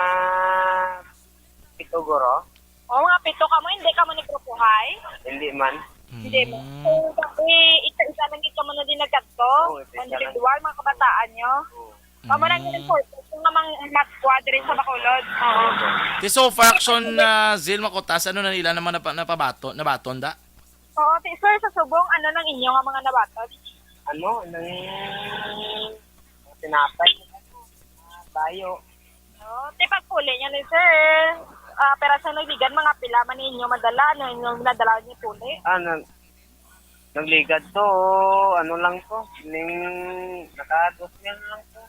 pituguro? O mga pito ka mo, hindi ka mo nagrupuhay? Hindi man. Hindi mo. So, kasi isa-isa lang ito mo na din nagkatto. Oo, isa-isa lang. Individual, mga kabataan nyo. Kamo lang yung important. Kung namang matwa rin sa Bacolod. Oo. So, faction Zil Makotas, ano na nila naman nabaton da? Oo, sir, sa subong, ano lang inyo nga mga nabaton? Ano, nang tinapay, tayo. No, pagpuli niya ni sir. Pero sa nagbigan, mga pila man ninyo madala, ano yung nadala niyo puli? Nagligad to, ano lang to, naka 2,000 lang to.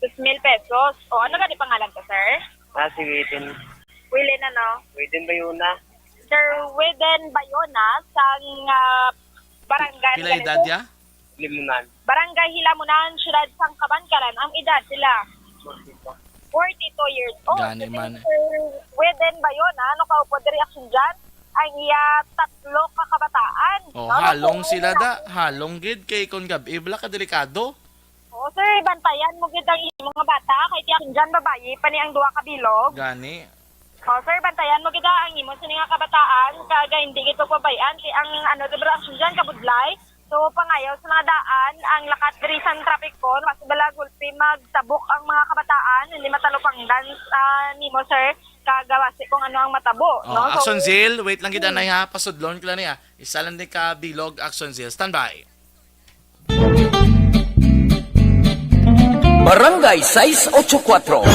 2,000 pesos. O, ano gani pangalan ko, sir? Si Widen. Willie na, no? Widen ba yun na? Sir Widen Bayona, sang barangay. Pila edad ya? Limunan. Barangay Hilamunan, Siyudad sang Kabangkalan. Ang edad sila? 42 years old. Gani man. Sir Widen Bayona, ano ka po reaction dyan? Ang iya 3 ka kabataan. Oh, No? halong sila da. Halong gid kay kon gabi bla ka delikado. Oo, sir, bantayan mo gid ang mga bata. Kay tiyak dyan babayi, pa ni ang 2 ka bilog. Gani. O, sir, bantayan mo gid ang imo sa nga kabataan. Kaga hindi ito pabayan. Kay ang reaction dyan, kabudlay. So, pangayaw sa mga daan, ang lakat dirisan traffic ko, mas bala gulpi magtabok ang mga kabataan, hindi matalupang dance nimo, sir, kagawasi kung ano ang matabo. Oh, No? Action Zil, wait lang kita na ha, pasudlon ko lang niya. Isa lang ni ka bilog Action Zil. Stand by. Barangay 684.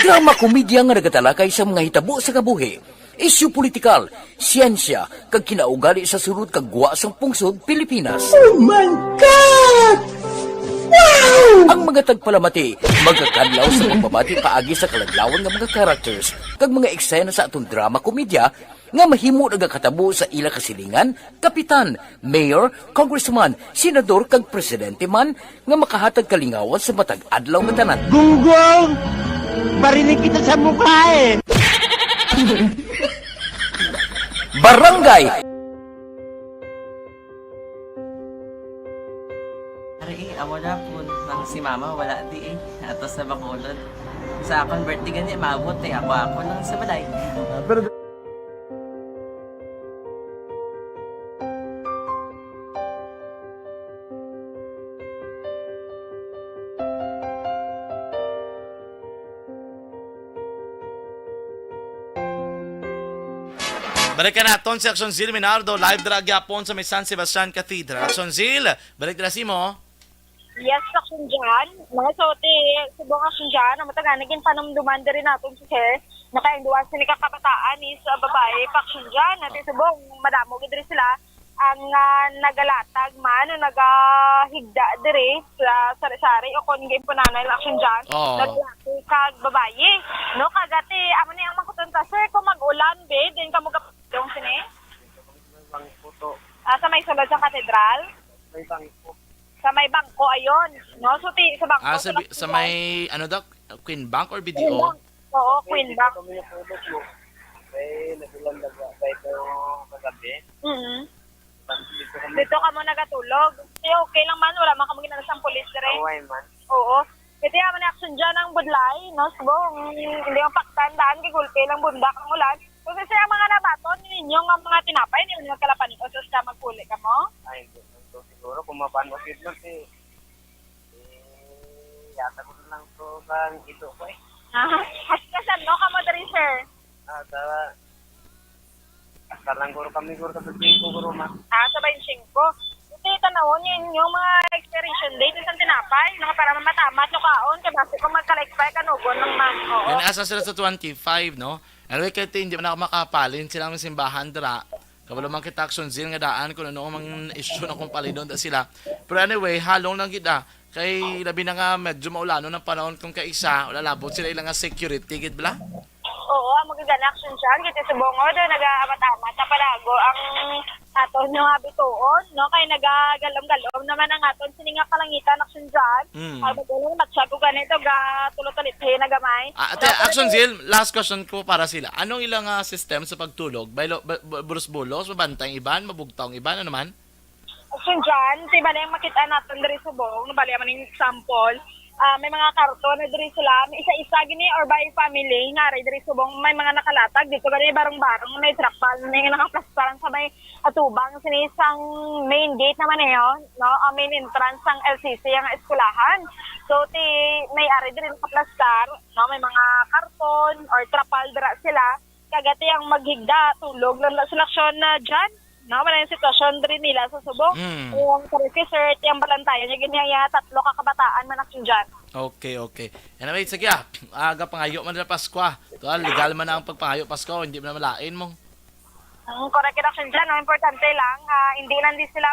Drama komedya nga nagatalakay sa mga hitabo sa kabuhi. Isyu politikal, siyensya, kag kinaugali sa sunod kag guwa sang pungsod Pilipinas. Oh my God! Wow! Ang mga tagpalamati, magkakadlaw sa pagbabati paagi sa kaladlawan nga mga characters kag mga eksena sa atong drama komedya nga mahimo nagakatabo sa ila kasilingan, kapitan, mayor, congressman, senador kag presidente man nga makahatag kalingawan sa matag adlaw nga tanan. Gunggong! Barinig kita sa mukha eh! Barangay Ari, amo na po nang si mama wala di eh. Ato sa Bacolod. Sa akong birthday gani, maabot eh. Ako lang sa balay. Balikan naton si Action Zil Minardo, live drag yapon sa may San Sebastian Cathedral. Action Zil, balik na si mo. Yes, action dyan. Mga sote, subong action dyan. Ang mataga, naging panumduman rin natin si sir. Nakainduan sa kabataan is babae, action dyan. At subong, madamo gid rin sila ang nagalatag man, nagahigda diri sa sari-sari o kung game po nanay action dyan. Oo. Naglatag kag babae. No, kagati, amo na yung makutunta, sir, kung mag-ulan, be, din ka mo kapitong sini. Bangko to. Sa may sulod sa katedral. May bangko. Sa may bangko, ayun. No, so sa bangko. Sa may, ano daw, Queen Bank or BDO? Oo, Queen Bank. Kami yung pulot mo. May nagulang na ba ito kagabi? Mm-hmm. Dito kami. Dito ka mo nagatulog. Okay lang man, wala man kami ginala sa police rin. Away man. Oo. Ito yung action dyan ng budlay, no? Subong, hindi yung paktandaan, kigulpe lang bundak ang ulan. Kasi siya mga nabaton, ninyo nga mga tinapay, ninyo nga kalapan ito, so siya magpuli ka mo? Ay, ito siguro kung mapanwas ito yata ko lang to kang ito ko eh. Haskasan, no? Kamo dari, sir. Asa lang guro kami guro kapag ko guro ma. Sa 25. Ito tanawon niyo yung mga expiration date isang tinapay, no? Para matamat no kaon, kaya basi kung magka-expire kanugon ng man. Oo. Yan asa sila sa 25, no? Anyway, kahit hindi man ako makapalin sila ng simbahan dira. Kabalo man kita Action Zil nga daan kung ano mang issue na kung palidon da sila. Pero anyway, halong lang kita. Kay labi na nga medyo maulano ng panahon kung kaisa, wala labot sila ilang nga security, gid bala? Oo, ang magiging action siya. Kita sa bongo doon, nag-amat-amat na palago ang aton yung habituon, no? Kay nagagalom-galom naman ang aton sininga kalangitan action dyan. Ay, magaling matsyag ko ganito, tulo-tulit kayo na gamay. Ate, Action Zil, last question ko para sila. Anong ilang system sa pagtulog? Bulos-bulos, mabantay ang iban, mabugtaw ang iban, ano naman? Action dyan, si bali ang makita natin dari subong, bali man yung example, may mga karton na diri sila, may isa-isa gini or by family, nga rin diri subong, may mga nakalatag, dito gani barong-barong, may trackball, may nakaplastaran sa may atubang, sinisang main gate naman no? Ang main entrance ng LCC, ang eskulahan. So, may ari diri nakaplastar, no? May mga karton or trapal dira sila, kagati ang maghigda, tulog lang na seleksyon na dyan. No, wala yung sitwasyon rin nila sa subong. Yung resort, yung balantayan, yung ganyan, tatlo kakabataan man action dyan. Okay. Anyway, sige aga pangayo man na Pasko. Legal man na ang pagpangayo Pasko, hindi mo na malain mo. Correct action dyan, no? Importante lang, hindi lang din sila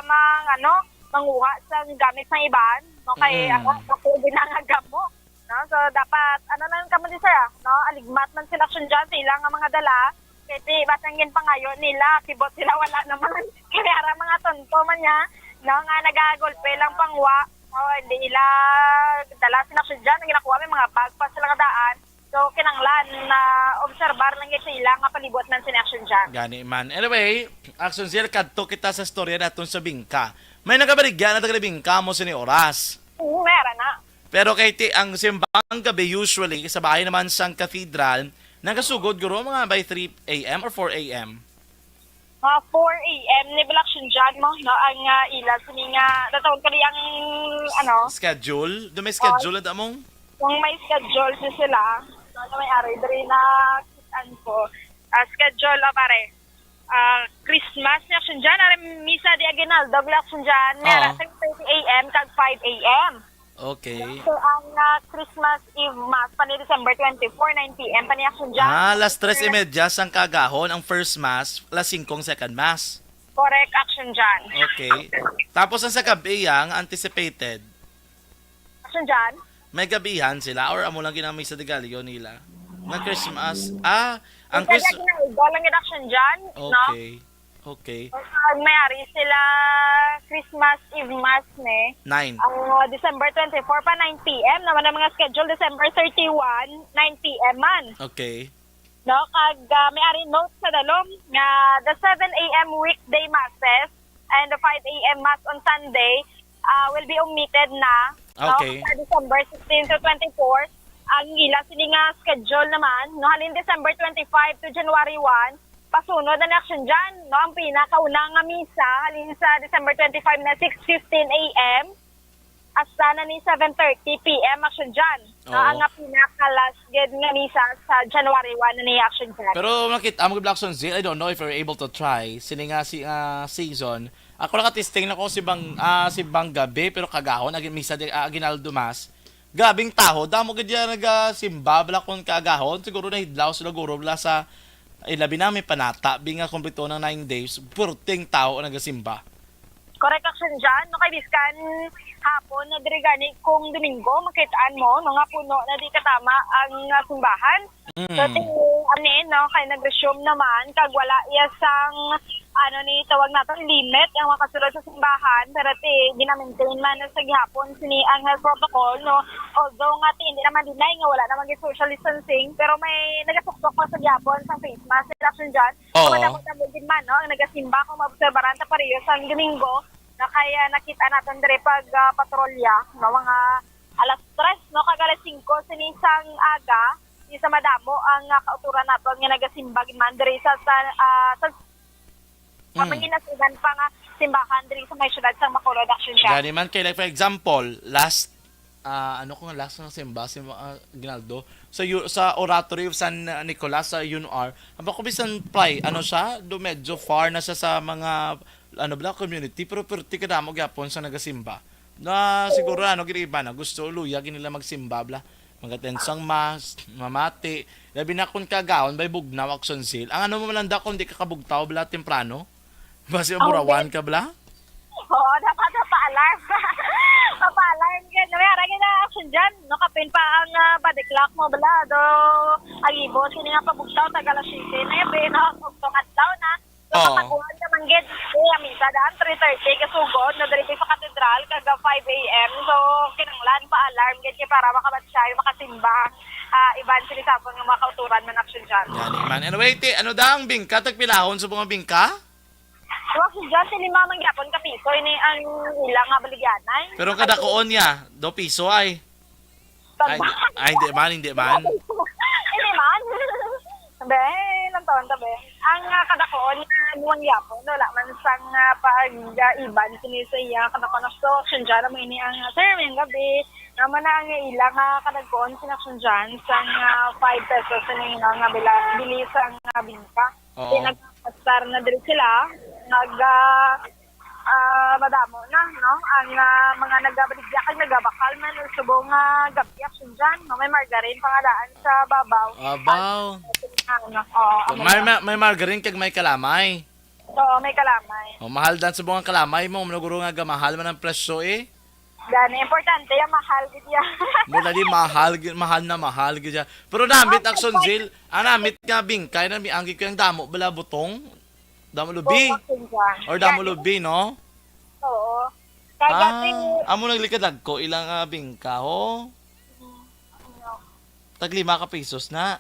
manguha sa gamit ng iban, no? Kaya ako binangagam mo. No? So, dapat, lang kamo din sila, no? Aligmat man sila action dyan, silang ang mga dala, kasi basangin pangayo nila, kibot sila wala naman. Kaya mga tonto man niya, no, nga nagagolpe lang pangwa, hindi nila dala sila siya dyan, ginakuha may mga bag pa sila kadaan. So, kinanglan na obserbar lang sila nga palibot ng sinaction dyan. Gani man. Anyway, Action Zil, kadto kita sa storya natin sa Bingka. May nagabaligyan na taga Bingka mo sini oras. Meron na. Pero kay ang simbang gabi usually, sa bahay naman sa cathedral, nagasugod guro mga by 3 a.m. or 4 a.m.? 4 a.m. ni Balaksyon dyan mo, no? Ang ilas, natawag ko ang, Schedule? May schedule na mong? Kung may schedule sila, may ari diri na kitaan ko, schedule pare. Christmas na action dyan, misa di Aguinaldo, Balaksyon dyan, meron 30 a.m. kag 5 a.m. Okay. So, ang Christmas Eve Mass, pa ni December 24, 9 p.m. pa ni action dyan. Alas 3:30 sang kagahon, ang first mass, alas 5 second mass. Correct action dyan. Okay. Tapos ang sa gabi, ang anticipated. Action dyan? May gabihan sila or amo lang ginamay sa degalyo nila? Na Christmas. Ang Christmas. Walang action dyan, no? Okay. Mayari sila Christmas Eve Mass 9. December 24 pa 9 p.m. naman ang mga schedule. December 31, 9 p.m. man. Okay. No, mayari note sa dalom nga the 7 a.m. weekday masses and the 5 a.m. mass on Sunday will be omitted na. Okay. No, sa December 16 to 24, ang ila sila nga schedule naman, no, halin December 25 to January 1, pasunod na action dyan, no? Ang pinakaunang nga misa, halin sa December 25 na 6:15 a.m. hasta na ni 7:30 p.m. action dyan. No? Ang pinaka-last nga misa sa January 1 na ni action dyan. Pero nakita mo Blackson Z, I don't know if you're able to try. Sini nga season. Ako nakatesting na ko si Bang gabi, pero kagahon, naging misa di Aguinaldo Mas. Gabing taho, damo gadya nagasimba, balakon kagahon. Siguro na hidlaw sila guro sa labi namin panata, binga kompleto ng 9 days, purting tao nagasimba. Correct action dyan. No, kay Biskan, hapon na dirigani kung Domingo, makitaan mo, nga puno na di katama ang simbahan. So, no, kay nag-resume naman, kag wala isang, tawag natin, limit, ang makasulod sa simbahan, pero gina-maintain man sa gihapon, ang health protocol, no, although nga hindi naman deny, nga wala naman social distancing, pero may nagatuktok ko sa gihapon, sa face mask, action dyan. Oo. Kung din man, no, ang nagasimba, kung maobserbaran sa pariyo sa Domingo, na kaya nakita natin dire pag patrolya, no, mga alas 3, no, kag alas 5, sinisang aga, sa madamo ang kauturan nato nga nagasimba man diri sa pamanginasigan pa nga simbahan diri sa may syudad sa Bacolod action siya. Gani man kay like for example, last last na simba Aguinaldo sa oratory of San Nicolas sa UNR. Aba ko bisan play siya, do medyo far na siya sa mga community, pero perti kada mo gyapon sa nagasimba. Na siguro giniba na gusto luya nila magsimba bla. Magatensang mas, mamati. Labi na kung kagaon, by bugnaw, action seal. Ang mo malanda kung di ka kabugtaw, bala, temprano? Basi burawan ka, bala? Oo, dapat pa-alarm. Pa-alarm yan. Mayara ka na action dyan. No, kapin pa ang body clock mo, bala. Agibo, sini nga pabugtaw, tagala 7 na yabi, no? Pagtungat daw na. So, kapaguhan ka manggit. misa daan 3:30 kasugod na diri sa katedral kaga 5 AM. So kinanglan pa alarm gid para makabatsayo makasimba. Iban sila sapon nga mga kauturan man action dyan. Yan, man. Anyway, ano da ang bingka? Tagpilahon sa mga bingka? Diba si John, si lima mangyapon ka piso, ini ang ilang nga baligyanay. Pero kada koon niya, 2 piso ay. Hindi man. Hindi man. Tabi, ilang taon tabi. Ang kadakoon nga mangyapon, wala man sang pag-iban sini sa iya kadakon so action dyan mo ini ang sir, may gabi. Naman na ang ilang kadagkoon sinaksyon dyan sang 5 pesos nga bilis ang bingka. Oo. Nag-star na din sila, madamo na, no? Ang mga nagbabaligya kay nagabakal man subong gabi action dyan, no? May margarine pangalaan sa babaw. Abaw. May margarine kag may kalamay. Oo, may kalamay. Mahal dan sa bungang kalamay mo, manuguro nga gamahal man ang presyo eh. Gani, importante yung mahal gid yan. Mula di mahal gid siya. Pero namit action Jill, namit nga bingkay na mianggi ko yung damo bala butong. Damo lubi. Or damo lubi, no? Oo. Kaya amo naglikad ko ilang bingka ho. Tag 5 ka pesos na.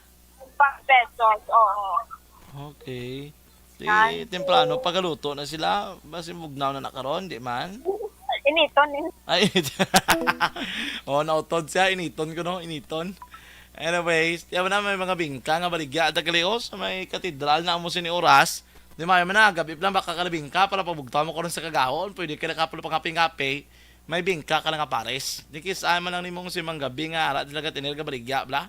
5 pesos, oo. Okay. Di temprano pagaluto na sila, basi mugnaw na nakaron, di man. Initon. Ay, nautod siya. Initon ko, no? Initon. Anyways, tiyaw na may mga bingka nga baligya at Agaleos sa may katedral na amusin ni Oras. Di mayo man na, gabi lang baka kalabingka para pabugtaw mo ko rin sa kagahon. Pwede ka nakapulo pang kape-kape. May bingka ka lang nga pares. Di kis ay man lang nimong si Mang Gabi nga ara talaga tinirga baligya, bla.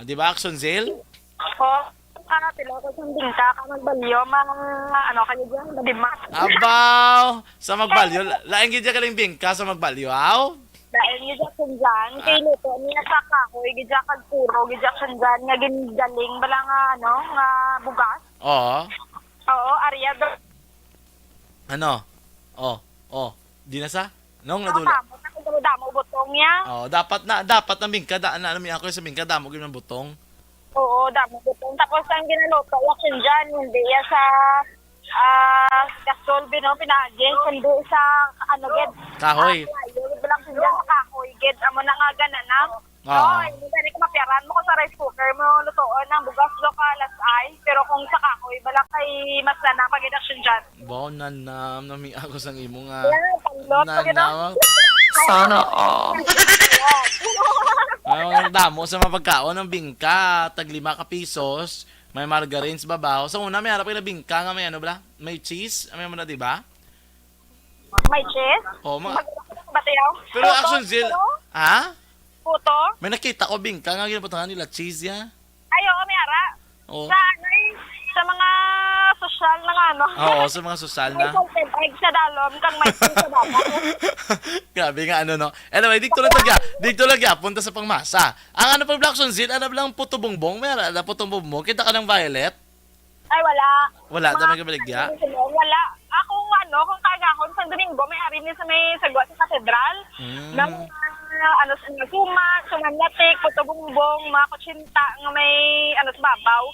Di ba, Action Zale? Oo. Tilo ko sa bingka ka magbalyo, kayo dyan, madimas. Abaw! Sa magbalyo. Laing gidya ka lang bingka sa magbalyo, aw? Dahil gidya kung dyan, kay luto niya sa kahoy, gidya kag puro, gidya kung dyan, nga gingaling, bala nga bugas. Oo. Oo, Arya. Ano? Di na sa? Nung nadula. Damo butong niya. Dapat na bingka, daan na namin ako sa bingka, damo gyud ng butong. Oo, damo butong. Tapos ang ginaloto, wakin dyan, hindi sa gasol, pinagin, kundi sa, gid. Kahoy. Bilang sa dyan, kahoy, gid. Amo na nga gananang. Hindi ka mapiaran mo kung sa rice cooker mo lutoon ng bugas lo ka alas ay. Pero kung sa kahoy, bala kay mas na pag-inaction dyan. Bao, nanam, nami ako sang imo nga. Panlot, Nanam. Sana all. Ang damo sa mapagkaon ng bingka, tag 5 ka pesos, may margarine sa babaw. Sa una, may harap na bingka nga may bala? May cheese, may mo na, di ba? May cheese? Batiyaw? Pero Action Zil, ha? Puto? May nakita ko bingka nga ginaputangan nila cheese ya. Ay, oo, may ara. Oo. Sa mga social na Oo, sa mga social na. May salted egg sa dalom, kang may cheese sa dalom. Grabe nga no. Anyway, dito lang ya, punta sa pangmasa. Ang pa Action Zil, lang puto bongbong, may ara na puto bongbong. Kita ka ng violet? Ay, wala. Wala, dami ka baligya? Wala. Kung kagahon, sa Domingo, may ari ni sa may sagwa sa katedral. Ng sumanlatik, puto bongbong, mga kutsinta, nga may, sa babaw.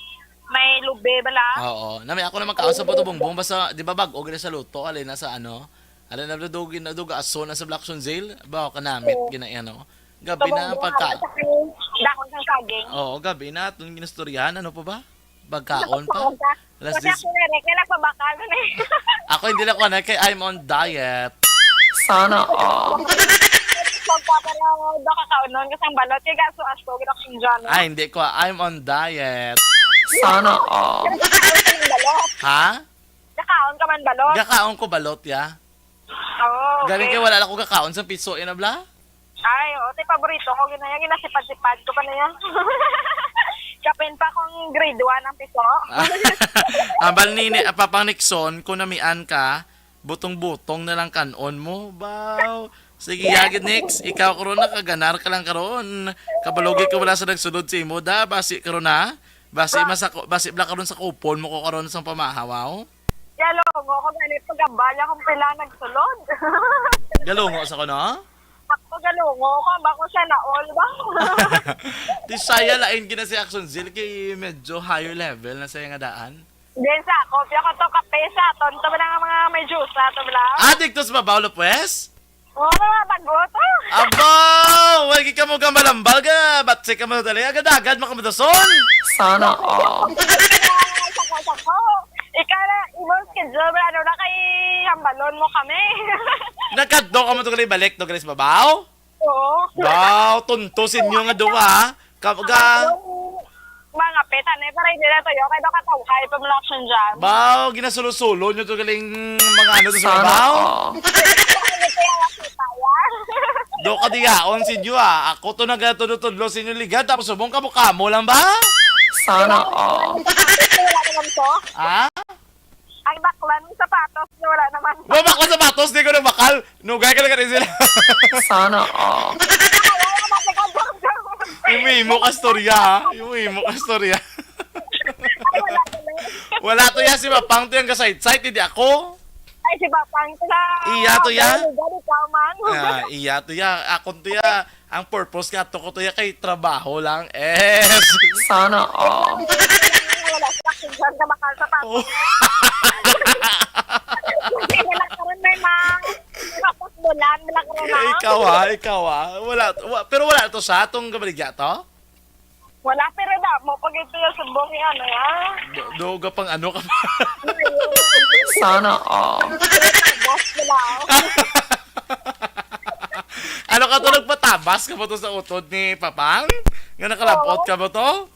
May lube, bala. Oo. Ako naman kaon sa puto bongbong, basta, di ba bago, gina sa luto, alin na sa alin na duga aso na sa Black Zale, ba kanamit, gabi na pagka. Dakon sang saging. Oo, gabi na, itong ginastoryahan, ano pa ba? Pagkaon pa? Kasi ako nagpabakal na Ako hindi na ko kay I'm on diet. Sana all. Pagpapalaw daw kakaon nun kasi ang balot kay gaso asto ginaksyon dyan. Ay, hindi ko. I'm on diet. Sana all. Ha? Kakaon ka man balot? Gakaon ko balot, ya. Oo, okay. Galing kay wala lang ko gakaon sa piso, bla? Ay, paborito ko. Ginasipad-sipad ko pa na yan. Kapin pa kong grade 1 ang piso. Ambal ni Papang Nixon, kung namian ka, butong-butong na lang kanon mo. Baw. Sige, yagid next. Ikaw karon na kaganar ka lang karon. Kabalogi ka wala sa nagsunod sa imo da. Basi karon na. Basi bla karon sa kupon mo ko karon sa pamahawaw. Galongo ko ganit pagabala kung pila nagsulod. Galongo sa ko no? Ako galungo ko, bako siya na all ba? Di saya lain gina si Action Zil kay medyo higher level na sa nga daan. Diyan sa ako, piya ko to kape sa aton. Ito ba nga mga may juice na ito ba? Adiktos ba, Paulo, pues? Oo, mga bagot. Aba! Wagi ka mo ka malambal ka. Ba't si ka mo dali? Agad-agad makamadason. Sana all. Sako. Ikaw na, ibang schedule ba? Ano na kay hambalon mo kami? Nakadto ka mo ito balik to galis babaw? Oo. Wow, tuntusin nyo nga duwa. Kapag Mga petan eh, para hindi na tayo. Kaya daw kataw kayo pamalaksyon dyan. Baw, ginasulo-sulo nyo to galing mga ano to sa babaw. Do ka diyaon si Diyo Ako to nagatudlo sa inyo ligad. Tapos subong ka mo lang ba? Sana all. Wala naman to. Ha? Ang baklan ng sapatos, wala naman to. Babak ko sa patos, di ko na bakal. Nugay ka lang rin sila. Sana all. Imimo ka storya ha. Imimo ka storya. Wala to ya si Mapang to yung kasayt-sayt, hindi ako. Ay, si Bapang to sa... Iya to ya. Ikaw man. Iya to ya. Akon to ya. Ang purpose ka to ko to ya kay trabaho lang. Sana all. Wala sa akin dyan ka bakal sapatos. Hindi na karoon may mga kapos bulan, wala karoon na. Ikaw ha. Pero wala to sa atong gabaligya to? Wala, pero na mo, pag ito yung subong yung ano ya. Doga pang ano ka Sana all. Boss nila. Ano ka to nagpatabas ka ba to sa utod ni Papang? Nga nakalapot ka ba to?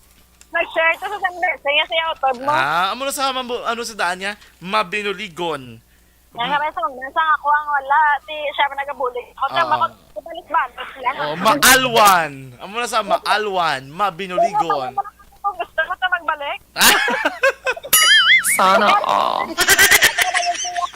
Nag-share to sa sanders. Kaya siya utod mo. Amo na sa ano sa daan niya? Mabinuligon. Nga nga sa mga sa ako ang wala. Siya pa nagabulig. Ako tama ko, balik-balos lang. Maalwan. Amo na sa Maalwan, Mabinuligon. Gusto mo ito magbalik? Sana all.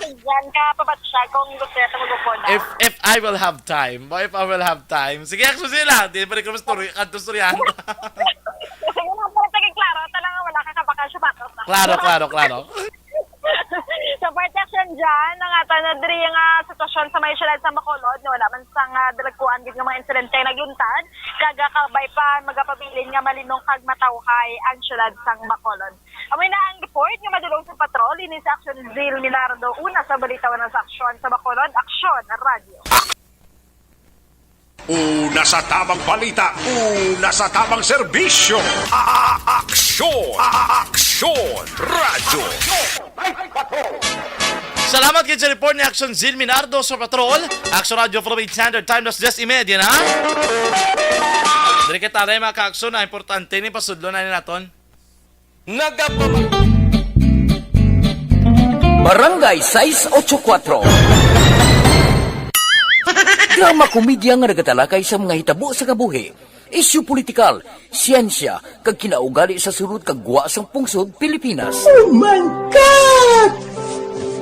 Diyan ka pabat siya kung gusto niya ito mag-upona. If I will have time. If I will have time. Sige, akso sila. Di pa rin kami kanto storyan. Kasi nga para sa klaro, talaga wala ka kabakal siya patos na. Klaro. So, protection dyan, nangata na diri nga sitwasyon sa may syudad sa Bacolod, no, wala man sang dalagkuan gid nga mga insidente kay nagluntad, kaga kabay pa magapabilin nga malinong kag matawhay ang syudad sang Bacolod. Amoy na ang report nga madulong sa patrol ini sa Action Zil Milardo, una sa balitawan sa aksyon sa Bacolod, Aksyon Radio. Una sa tamang balita, una sa tamang serbisyo. Aksyon! Aksyon! Radyo! Salamat kayo sa report ni Action Zil Minardo sa Patrol. Action Radio from 8 Standard Time, das 10:30 na. Dari kita rin mga ka-action na importante ni pasudlo na natin. Barangay 684. Drama komedya nga nagatalakay sa mga hitabo sa kabuhi. Isyu politikal, siyensya, kag kinaugali sa sulod kag guwa sang pungsod Pilipinas. Oh my God!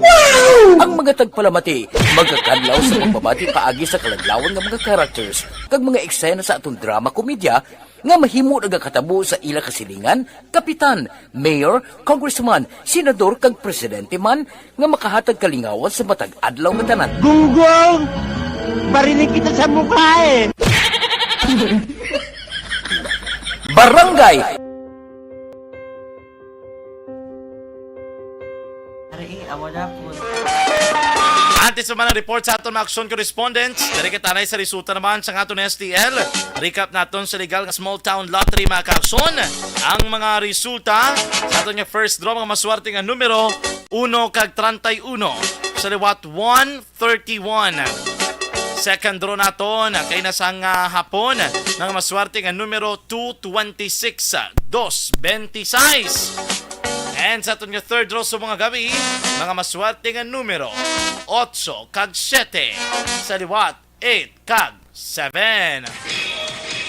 Wow! Ang mga tagpalamati, magkakadlaw sa pagbabati paagi sa kalaglawan nga mga characters kag mga eksena sa atong drama komedya nga mahimo nagakatabo sa ila kasilingan, kapitan, mayor, congressman, senador kag presidente man nga makahatag kalingawan sa matag adlaw nga tanan. Gunggong! Barinig kita sa mukha eh! Barangay Amo na po. Antes sa mga report sa aton mga action correspondents, dari katanay sa resulta naman sa aton STL. Recap naton sa legal nga small town lottery mga ka-action. Ang mga resulta sa aton nga first draw mga maswerte nga numero 1 kag 31 sa liwat 131. Second draw naton kay nasang hapon ng maswerte nga numero 226 226. And sa aton nga third draw sa mga gabi, mga maswerte nga numero 8 kag 7 sa liwat 8 kag 7.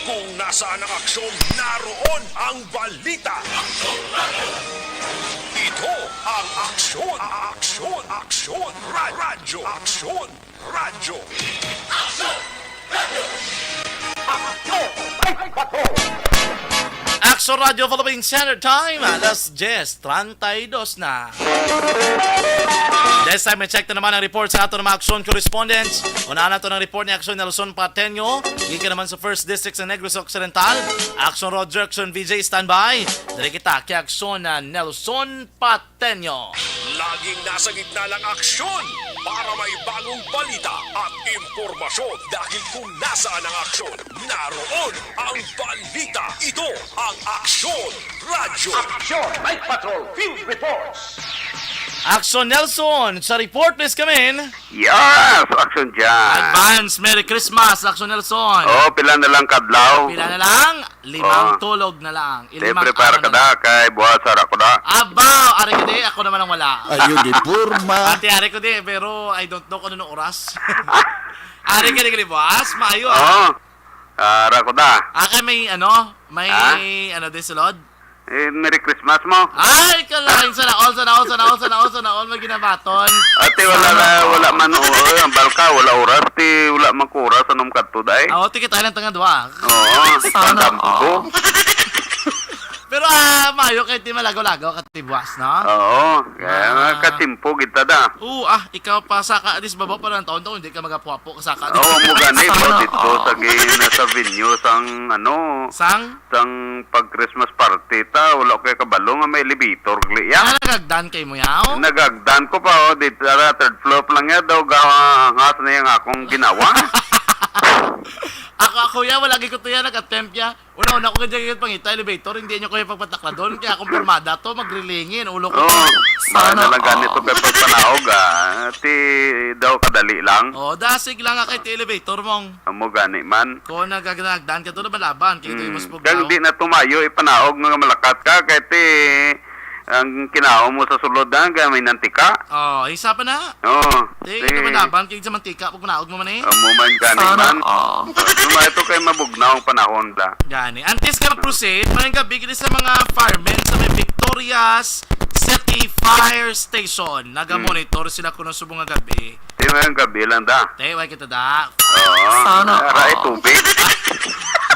Kung nasaan ang aksyon, naroon ang balita. Ito ang aksyon. Aksyon. Aksyon. Radyo. Aksyon. Radyo. Action Radio Philippines Standard Time, alas 10:32 na. This time, check na naman ang report sa ato ng mga action correspondents. Unahan na ito ng report ni Action Nelson Pateño. Gika naman sa 1st District sa Negros Occidental. Action Roger, Action VJ, standby. Dari kita kay Action na Nelson Pateño. Laging nasa gitna ng aksyon para may bagong balita at impormasyon. Dahil kung nasaan ang aksyon, naroon ang balita. Ito ang Aksyon Radio. Action! Night Patrol Field Reports! Action Nelson, sa report please come in. Yes, action dyan. Advance, Merry Christmas, Action Nelson. Oh, pila na lang kadlaw. Pila na lang, 5 tulog na lang. Siyempre para ka da, kay buhat sara ko da. Aba, ari ko di, ako naman ang wala. Ayun, di purma. Ate, ari ko di, pero I don't know kung anong oras. Ari ka di, boss, maayo Oh, sara ko da. Kay may ano din sulod? Merry Christmas mo. Ay, kalahin sana all may ginabaton. Ate, wala man, ang balka, wala oras, wala man kuras, anong kadto day. Oo, tikit tayo ng tanga dua. Oo, tandam ko. Pero maayo kay ti malago-lago katibuas, no? Oo, kaya katimpo kita da. Ikaw pa saka adis baba pa ng taon-taon, hindi ka magapuapo ka saka. Oo, mo gani po dito sa venue sang Sang pag-Christmas party ta, wala kay kabalo nga may elevator gli ya. Nagagdan kay mo yaw? Nagagdan ko pa dito sa third floor lang ya daw gawas na yung akong ginawa. Ako ya, wala ko to yan, nag-attempt ya. Una-una ko kaya pangita elevator, hindi nyo kayo pagpatakla doon. Kaya akong pormada to, magrilingin, ulo ko. Sana lang ganito kay pagpanaog ti daw kadali lang. Dasig lang kay ti elevator mong. Amo gani man. Kung nagagdan ka to na malaban, kaya ito yung mas puglaw. Kang di na tumayo, ipanaog nga malakat ka, kay ti ang kinao mo sa sulod na, gamay ng tika. Isa pa na. Di ka malaban, kaya sa mantika, pag panaog mo man eh. Amo man gani man. Ito kay mabugnaw ang panahon da. Gani. Antes ka proceed, maring gabi kini sa mga firemen sa may Victorias City Fire Station. Naga-monitor sila kuno subong nga gabi. Di mo yung gabi lang da. Why kita da? Aray tubig.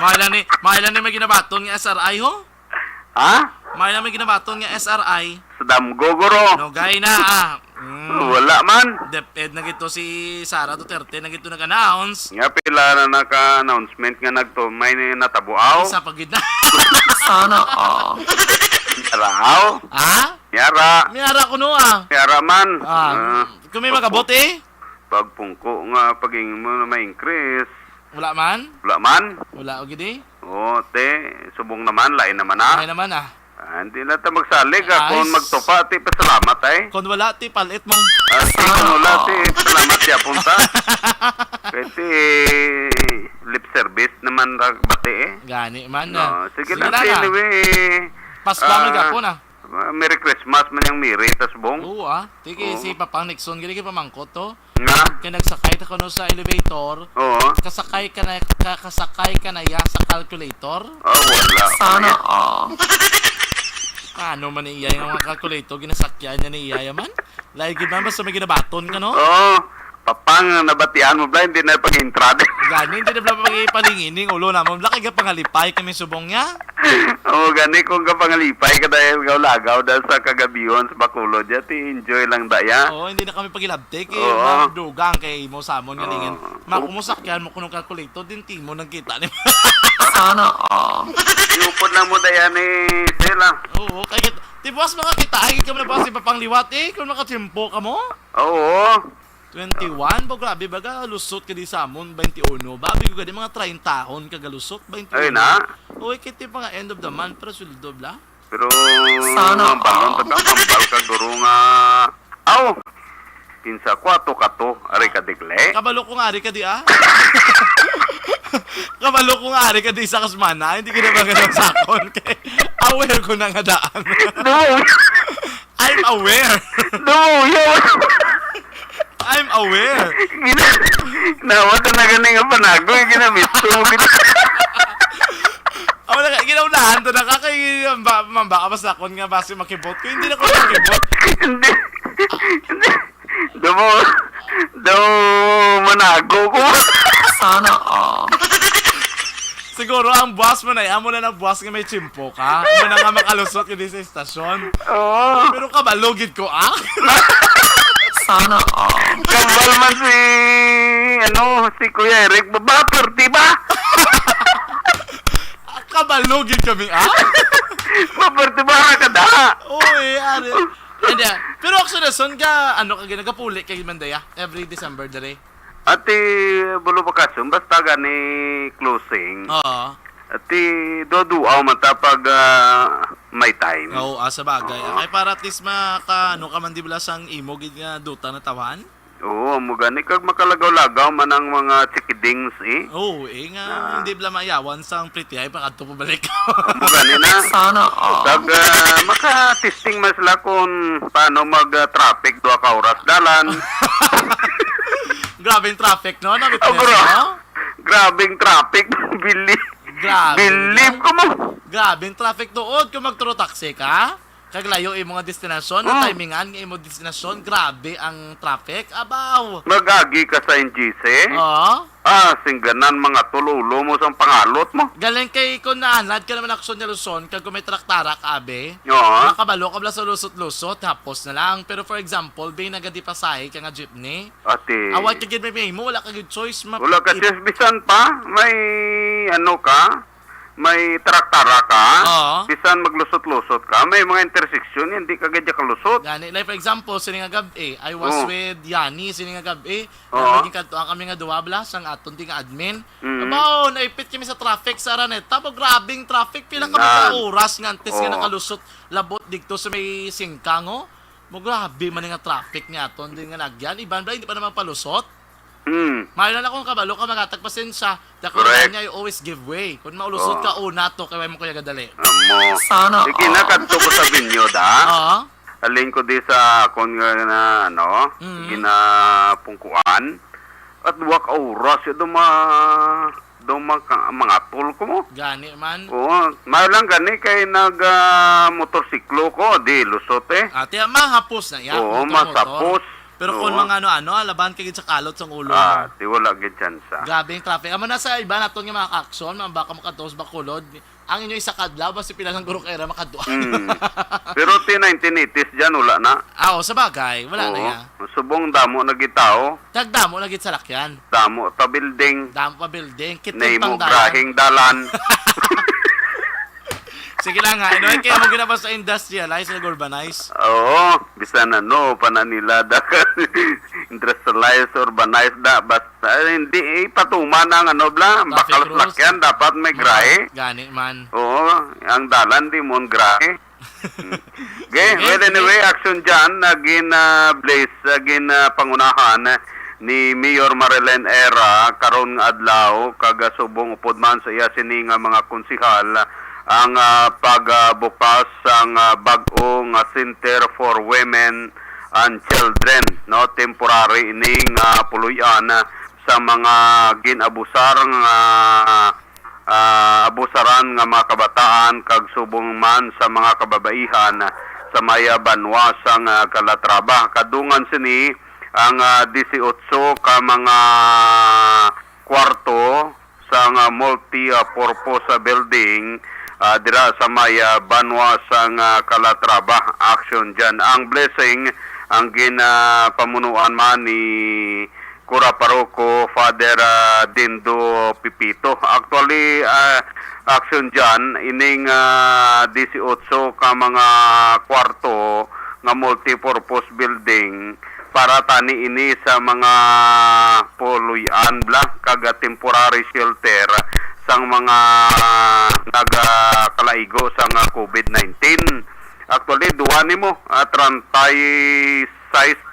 Mailan ni may ginabaton nga SRI ho? Ha? Mailan may ginabaton nga SRI? Sa damgogoro. No, gay na Wala man. Deped na gito si Sara Duterte na gito nag-announce. Nga pila na naka-announcement nga may natabuaw. Isa pagid na. Yaraw. Yara. Miyara ko no Yara man. Kung may magabote? Pagpungko nga paging mo na ma-increase. Wala man? Wala man. Wala o gidi? Subong naman, lain naman Lain naman hindi na ta magsalig kung magtupa, pasalamat Kung wala, palit mong. Kung wala, salamat ya punta. Kasi lip service naman bati Gani man sige lang, anyway. Pasko man gapo na. Merry Christmas man yung Miri, tas bong. Oo Tiki, si Papang Nixon, gini ka pamangkot to. Nga? Kaya nagsakay ta ko sa elevator. Oo. Kasakay ka na ya sa calculator. Wala. Ano man ni iya yung mga calculator, ginasakyan niya ni iya man? Lagi man, basta may ginabaton ka, no? Papang nabatian mo ba, hindi na pag-intrad. Gani, hindi na pala pag-ipalingining ulo na mo. Laki ka pangalipay kami subong niya. Gani kung ka pangalipay ka dahil lagaw dahil sa kagabiyon sa Bacolod, enjoy lang daya. Hindi na kami pag-ilabtik dugang kay mo samon nga lingin. Makumusakyan mo kunong calculator, din timo nang kita ni. Iupod lang mo daya ni Sela. Kaya boss makakita, ka mo na ba si Papang Liwat kung makatimpo ka mo? 21, grabe baga, lusot ka di sa amon, 21. Babi ko gani mga 30 taon kagalusot, 21. Ay na? Kiti pa nga end of the month, pero sweldo bla. Pero, ang balon, mambal ka guro nga, kinsa kwato ka to, ari ka digle. Kabalo ko nga, ari ka di Kabalo ko nga, ari ka di sa kasmana, hindi ka na ba ganang sakon, kay aware ko na nga daan. I'm aware. I'm aware. Nawat na ganing nga panago, ginamit ko. Ginaunahan to na kakay mamba ka ba sa akon nga base makibot ko. Hindi na ko makibot. Hindi. Daw manago ko. Siguro ang buwas mo na, amo na ng buwas nga may chimpo ka. Amo na nga makalusot yun sa estasyon. Oo. Pero kabalugid ko, Sana all. Kambal man si Kuya Eric. Babaper, di ba? Kabalugid kami, Babaper, di ba? Kada. Uy, ari. And, pero actually, son ka, ginagapuli kay Mandaya every December dere. Ati, bulo pa kasum, basta gani closing. Oo. Ati, doduaw mata pag may time. Oo, sa bagay. Ay, para at least ka man di bala sang imo, gid nga duta na tawan. Oo, mo gani kag makalagaw-lagaw man ang mga chikidings Oo, nga, hindi bala mayawan sang pretty ay, pakadto pa balik. Mo gani na. Sana all. Kag maka-testing man sila kung paano mag-traffic 2 ka oras dalan. Grabe yung traffic, no? Oh, bro. Grabing traffic, Grabe. Believe ko mo. Grabe yung traffic doon. Kung magturo taxi ka, kaglayo yung mga destinasyon, na timingan ng imong destinasyon, grabe ang traffic. Abaw. Mag-agi ka sa NGC. Oo. Singganan mga tululo mo sa pangalot mo. Galing kay kung naanad ka naman aksyon niya Luzon, kag kung may traktarak, abe, Oo. makabalo ka bala sa lusot-lusot, tapos na lang. Pero for example, bay nagadi pasahe ka nga jeepney, Ate. awat ka gid may mo, wala ka gid choice. Wala ka just bisan pa. May may traktara ka. Oo. Bisan maglusot-lusot ka. May mga intersection, hindi ka gadya kalusot. Gani, like for example, sini nga gabi, I was Oo. with Yani, sini nga gabi, Oo. naging kantuan kami nga duwabla, sang aton ting admin. Mm. Abaw, naipit kami sa traffic sa Araneta, pag grabing traffic, pila ka Nan. mga oras nga antes nga Oo. nakalusot, labot dito sa may singkango. Mo grabe man nga traffic nga aton, din nga nagyan, iban ba, hindi pa naman palusot. Mayroon na akong kabalo ka magatagpasin siya. Correct. Niya, you always give way. Kung maulusot ka, una to, kaya mo kuya gadali. Amo. Sana all. Ikinakadto ko sa binyo da. Oo. Alin ko di sa akon nga na ginapungkuan. At 2 ka oras yung mga tool ko mo. Gani man. Oo, lang gani kay motorsiklo ko, di lusot Ate, mahapos na yan. Oo, motor-motor. masapos. Pero kung Oo. mga laban ka gid sa kalot sa ulo. Di wala gid tsansa. Grabe yung traffic. Amo na sa iba naton nga mga kakson, mga baka makatos bakulod. Ang inyo isa kadlaw basta pila lang guro kay ra makaduan. Pero 1980s dyan, wala na. Sa bagay, wala na ya. Subong damo na gitao, Dagdamo na gid sa lakyan. damo ta building, Damo pa building, kitid name mo pang dalan. grahing dalan. Sige lang ha. Ano kaya mo ginaba sa industrialize na urbanize? Oo, bisan pananila da industrialized, urbanized da, basta hindi patuman ang bakal rules. lakyan, dapat may grahe. Gani man. Oo, ang dalan di mo grahe. Okay, well anyway, action dyan, naging Blaze, naging pangunahan ni Mayor Marilyn Era, karon nga adlaw, kagasubong upod man sa iya sini nga mga konsihal, ang pagbukas ang bag-ong Center for Women and Children, no, temporary ining puluyan sa mga ginabusar nga abusaran nga mga kabataan kag subong man sa mga kababaihan sa maya banwa sang Calatrava. Kadungan sini ang 18 ka mga kwarto sa multi-purpose building dira sa maya banwa sang Calatrava. Action dyan. Ang blessing ang ginapamunuan man ni Cura Paroko, Father Dindo Pipito. Actually, action dyan, ining 18 ka mga kwarto nga multi-purpose building para tani ini sa mga puluyan kaga temporary shelter sang mga nagakalaigo sang COVID-19. Actually, duwa nimo 36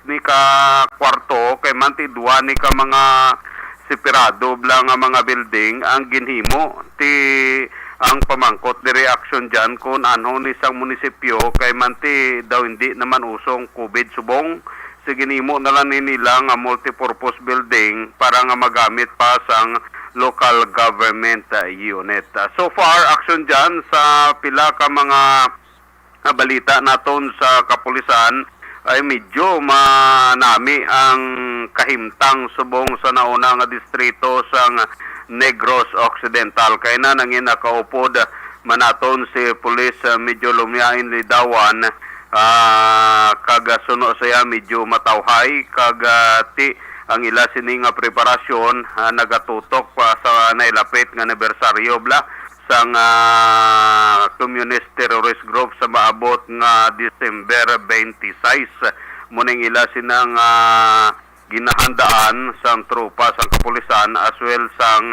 ni ka kwarto kay manti duwa ni ka mga separado blang nga mga building ang ginhimo ti ang pamangkot di reaction dyan kung ano ni sang munisipyo kay manti daw hindi naman usong COVID subong siginimo na lang nila nga multipurpose building para nga magamit pa sang local government unit. So far, action dyan sa pila ka mga balita naton sa kapulisan ay medyo manami ang kahimtang subong sa nauna nga distrito sang Negros Occidental. Kaya na nangin nakaupod manaton si Pulis medyo lumiyain lidawan kaga suno saya medyo matawhay kaga ti ang ila sini nga preparasyon nagatutok pa sa nailapit nga anibersaryo bla sang communist terrorist group sa maabot nga December 26 muning ila sinang ginahandaan sang tropa sang kapulisan as well sang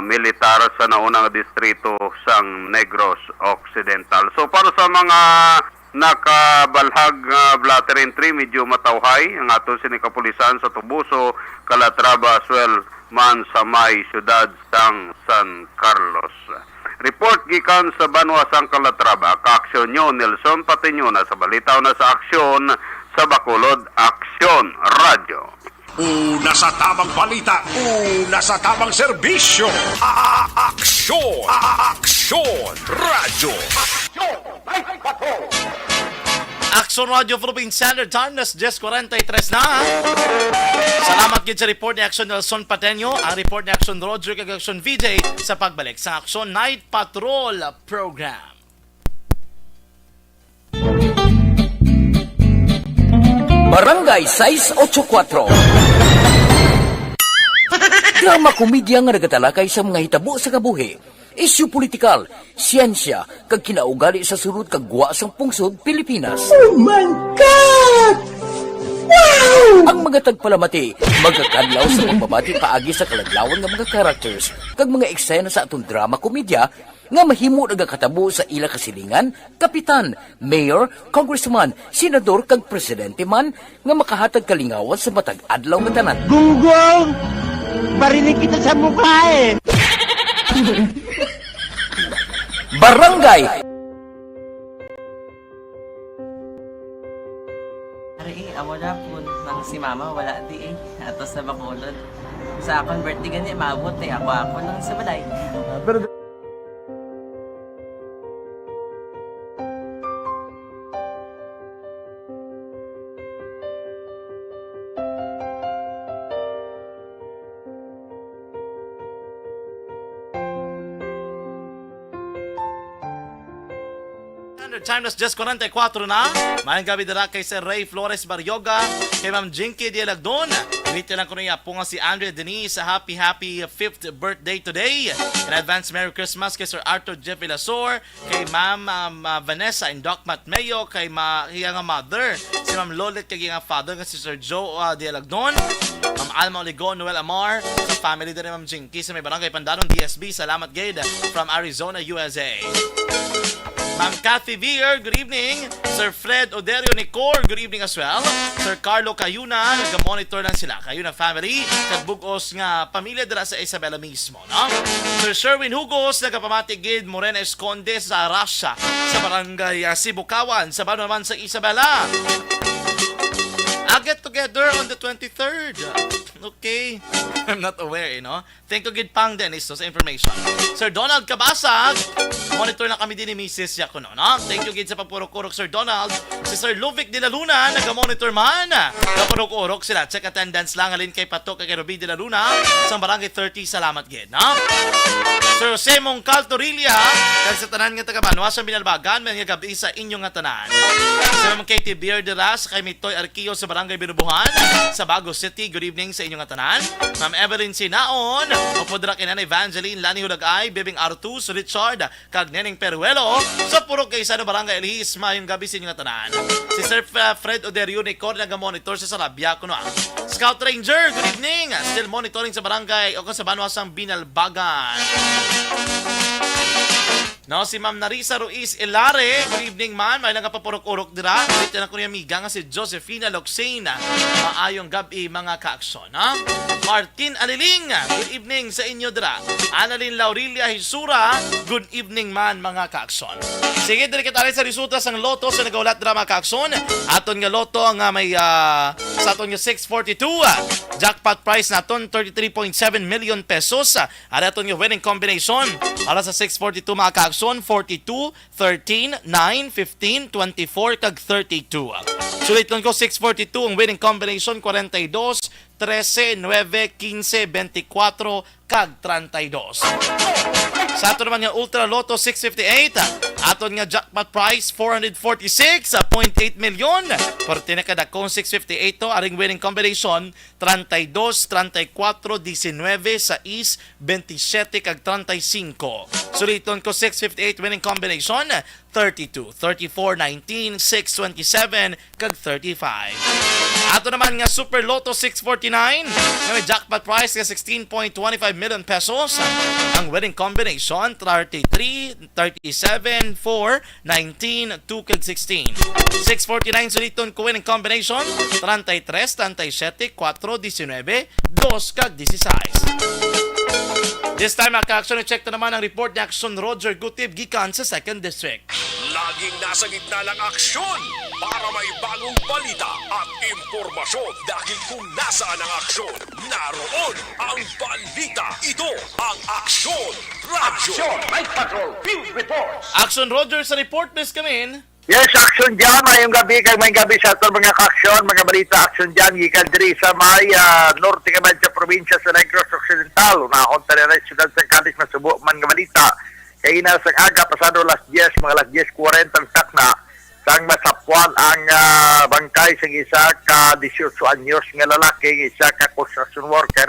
militar sa naunang distrito sang Negros Occidental. So para sa mga nakabalhag blatter entry medyo matawhay ang aton sini kapulisan sa Tubuso, Calatrava as well man sa may syudad sang San Carlos. Report gikan sa Banwa sang Calatrava, kaaksyon nyo Nelson Patiño na sa balitaw na sa aksyon sa Bacolod Aksyon Radio. Una sa tamang balita, una sa tamang serbisyo. Aksyon! Aksyon! Radyo! Action Radio Philippine Standard Time, nas 10:43 na. Salamat gid sa report ni Action Nelson Pateño, ang report ni Action Roger kag Action VJ sa pagbalik sa Action Night Patrol program. Barangay 684. Drama komedya nga nagatalakay sa mga hitabo sa kabuhi, isyu politikal, siyensya, kag kinaugali sa surut kag guwa sang pungsod Pilipinas. Oh my God! Wow! Ang mga tagpalamati, magkakadlaw sa pagbabati paagi sa kalaglawan ng mga characters kag mga eksena sa atong drama komedya nga mahimo nagakatabo sa ila kasilingan, kapitan, mayor, congressman, senador kag presidente man nga makahatag kalingawan sa matag adlaw nga tanan. Gunggong! Barinig kita sa mukha eh! Barangay Ari amo na po nang si mama wala di atos sa Bacolod. Sa akong birthday gani maabot ako lang sa balay. Time nas 10:44 na. Mayang gabi dira kay Sir Ray Flores Baryoga, kay Ma'am Jinky Dialagdon. Greeting lang ko niya po nga si Andrea Denise. Happy 5th birthday today. In advance, Merry Christmas kay Sir Arthur Jeff Vilasor, kay Ma'am Vanessa Indocmat Mayo, kay iya nga mother, si Ma'am Lolit, kay nga father nga si Sir Joe Dialagdon, Ma'am Alma Oligon, Noel Amar, sa family din ni Ma'am Jinky sa may barangay Pandanon, DSB. Salamat gid from Arizona, USA. Ma'am Kathy Beer, good evening. Sir Fred Oderio Nicor, good evening as well. Sir Carlo Cayuna, nag-monitor lang sila. Cayuna family, kagbugos nga pamilya dira sa Isabela mismo, no? Sir Sherwin Hugos, nagapamati gid Morena Esconde sa Russia, sa barangay Sibukawan, sa bano naman sa Isabela. I'll get together on the 23rd. Okay. I'm not aware, no? Thank you, Gid Pang Dennis, sa information. Sir Donald Cabasag, monitor na kami din ni Mrs. Yakuno, no? Thank you, Gid, sa pagpurok-urok, Sir Donald. Si Sir Luvic de la Luna, nag-monitor man. Kapurok-urok sila. Check attendance lang alin kay Patok kay Ruby de la Luna sa barangay 30. Salamat, Gid, no? Sir Jose Mongcal Torilla, kag sa tanan nga taga-Banwa sa Binalbagan, may nga gabi sa inyong nga tanan. Si Ma'am Katie Beer de Ras, kay Mitoy Arquio sa barangay Binubuhan, sa Bago City. Good evening sa inyong nga tanan. Ma'am Evelyn Sinaon, upodra kinan Evangeline Lani Hulagay, Bebing Artus, Richard, kag Neneng Peruelo, sa Purok kay Sano Barangay Elihis, mayong gabi sa inyong nga tanan. Si Sir Fred Oderio Nicor, nag-monitor sa Sarabia, kuno. Scout Ranger, good evening. Still monitoring sa barangay o sa Banwasang Binalbagan. No, si Ma'am Narisa Ruiz Ilare, good evening man. May nagapapurok-urok dira. Dito na ko niya amiga nga si Josefina Loxena. Maayong gabi mga kaaksyon, ha? Martin Aliling, good evening sa inyo dira. Annalyn Laurilia Hisura, good evening man mga kaaksyon. Sige, diri kita sa resulta sang loto sa nagaulat dira mga kaaksyon. Aton nga loto nga may sa aton nga 642. Jackpot price naton 33.7 million pesos. At aton nga winning combination para sa 642 mga kaaksyon. 42, 13, 9, 15, 24, kag 32. Sulit lang ko 642 ang winning combination 42, 13, 9, 15, 24, kag 32. Sa ato naman nga Ultra Lotto 658, aton nga jackpot prize 446.8 million. Parte na kada kong 658 to, aring winning combination 32, 34, 19, sa 27 kag 35. Suliton ko 658 winning combination 32, 34, 19, 6, 27 kag 35. Ato naman nga Super Lotto 649 nga may jackpot prize nga 16.25 million pesos. Ang winning combination 33, 37, 4, 19, 2 kag 16. 649 suliton ko winning combination 33, 37, 4, 19, 2 kag 16. This time, aka-action check na naman ang report ni Action Roger Gutib gikan sa 2nd District. Laging nasa gitna ng aksyon para may bagong balita at impormasyon. Dahil kung nasaan ang aksyon, naroon ang balita. Ito ang Aksyon Radio. Night Patrol Field Reports. Action Roger sa report, please come in. Yes, action dyan. Mayong gabi kag may gabi sa ato mga kaksyon, mga balita action dyan. Gikan diri sa may norte ka man sa probinsya sa Negros Occidental. Unahon tali na siyudad sa Cadiz na subo man nga balita. Kaya ina sa aga, pasado las 10, mga las 10:40 ang takna. Sang masapwan ang bangkay sa isa ka 18 anyos nga lalaki, isa ka construction worker.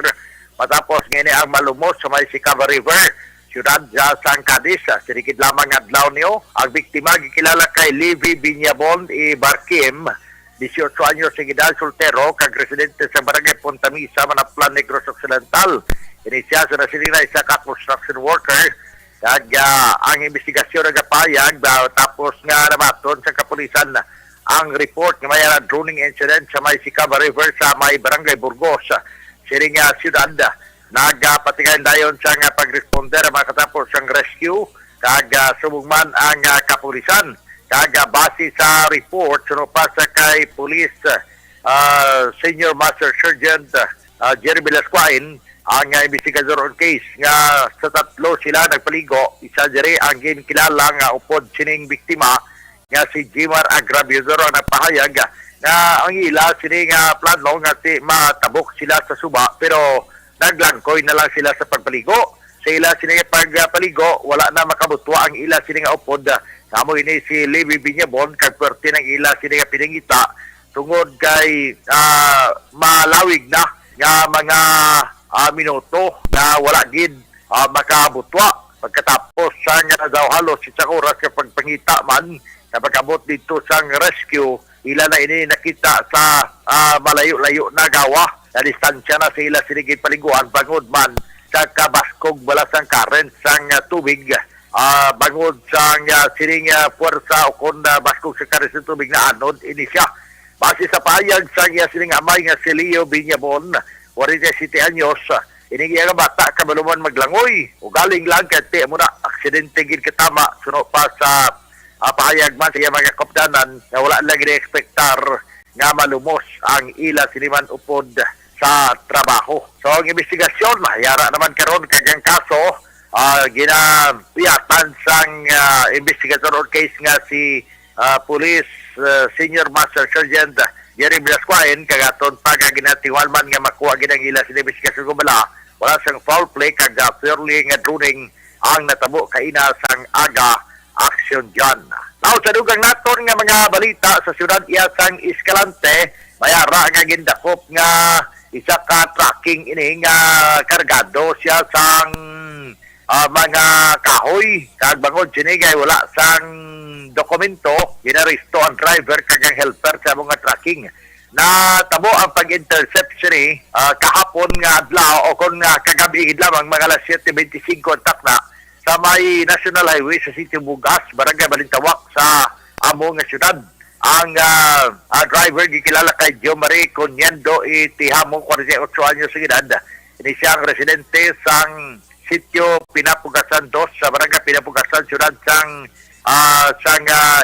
Matapos ngayon ang malumos sa may Sicaba River. Siyudad sa Cadiz, sirikid lamang adlaw niyo. Ang biktima gikilala kay Levi Binyabon Barkim, 18 anyos sa edad, soltero, kag residente sa barangay Punta Misa, Manaplan, Negros Occidental. Inisya sa nasilina isa ka construction worker. Kag ang investigasyon nagapayag, tapos nga namaton sa kapulisan ang report nga may drowning incident sa may Sicaba River sa may barangay Burgos, siring siyudad. Nagpatingayan dayon sa pag-responder makatapos ang rescue kag subugman ang kapulisan kag base sa report suno pa sa kay police Senior Master Sergeant Jerry Velasquez ang investigador on case nga sa tatlo sila nagpaligo. Isa diri ang ginkilala nga upod sining biktima nga si Jimar Agraviador ang nagpahayag nga ang ila sini nga plano nga si matabok sila sa suba pero naglangkoy na lang sila sa pagpaligo. Sa ila sila pagpaligo, wala na makabutwa ang ila sila nga upod. Samo ini si Levi Binyabon, kag pwerte ng ila sila nga pinangita, tungod kay malawig na nga mga minuto na wala gid makabutwa. Pagkatapos sa nga daw halos isang oras sa pagpangita man, na pagkabot dito sa rescue, ila na ini nakita sa malayo-layo na gawa. Na distansya na sa ila sinigit paliguan bangod man sa kabaskog balasang current sang tubig bangod sang sining puwersa o kung baskog sa current sa tubig na anod inisya. Base sa payag sang sining amay nga si Leo Binyabon, 47 anyos, inigi nga bata kabaluman maglangoy o galing lang kaya mo na aksidente gid katama suno pa sa pahayag man sa mga kapdanan na wala lang gina-expectar nga malumos ang ila siniman upod sa trabaho. So ang investigasyon mahayara naman karon kagang kaso ginapiyatan sang investigator on case nga si Police Senior Master Sergeant Jerry Velasquez kagaton pagaginatiwal man nga makuha ginang ila sa investigasyon kumala wala sang foul play kag fairly nga drowning ang natabo kaina sang aga action dyan. Now sa dugang naton nga mga balita sa siyudad iya sang Escalante, mayara nga gindakop nga isa ka tracking ini nga kargado siya sang mga kahoy kag bangod sini kay wala sang dokumento, ginaristo ang driver kag ang helper sa mga tracking. Na tabo ang pag-intercept sini kahapon nga adlaw o kon nga kagabi lamang mga alas 7:25 takna sa may National Highway sa City Bugas, Barangay Balintawak sa amo nga syudad. Ang driver gikilala kay Jo Marie Conyendo Itihamo, 48 anyos sa edad. Ini siya ang residente sang sitio Pinapugasan 2 sa Barangay Pinapugasan, syudad sang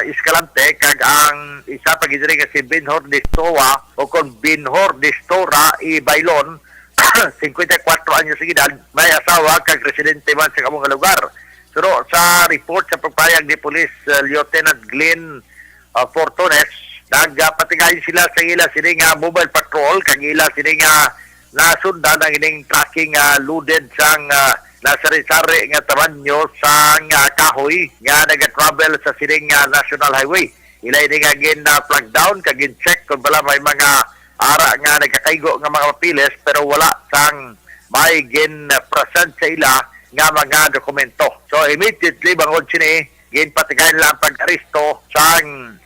Escalante. Kag ang isa pagidiri nga si Binhor Distora o kon Binhor Distora Bailon, 54 anyos sa edad, may asawa kag residente man sa kamong lugar. Pero sa report sa pagpayag ni Police Lieutenant Glenn Fortunes, nagpatingayin sila sa ila sining mobile patrol kag ila sining nasundan ang ining tracking loaded sang nasari-sari nga tabanyo sang kahoy nga nag-travel sa sining National Highway. Ilay ni nga flag down, kagin check kung bala may mga ara nga nagkakaigo nga mga papiles pero wala sang may present sa ila nga mga dokumento. So immediately bangod sini ginpatigayan lang pag-aristo sang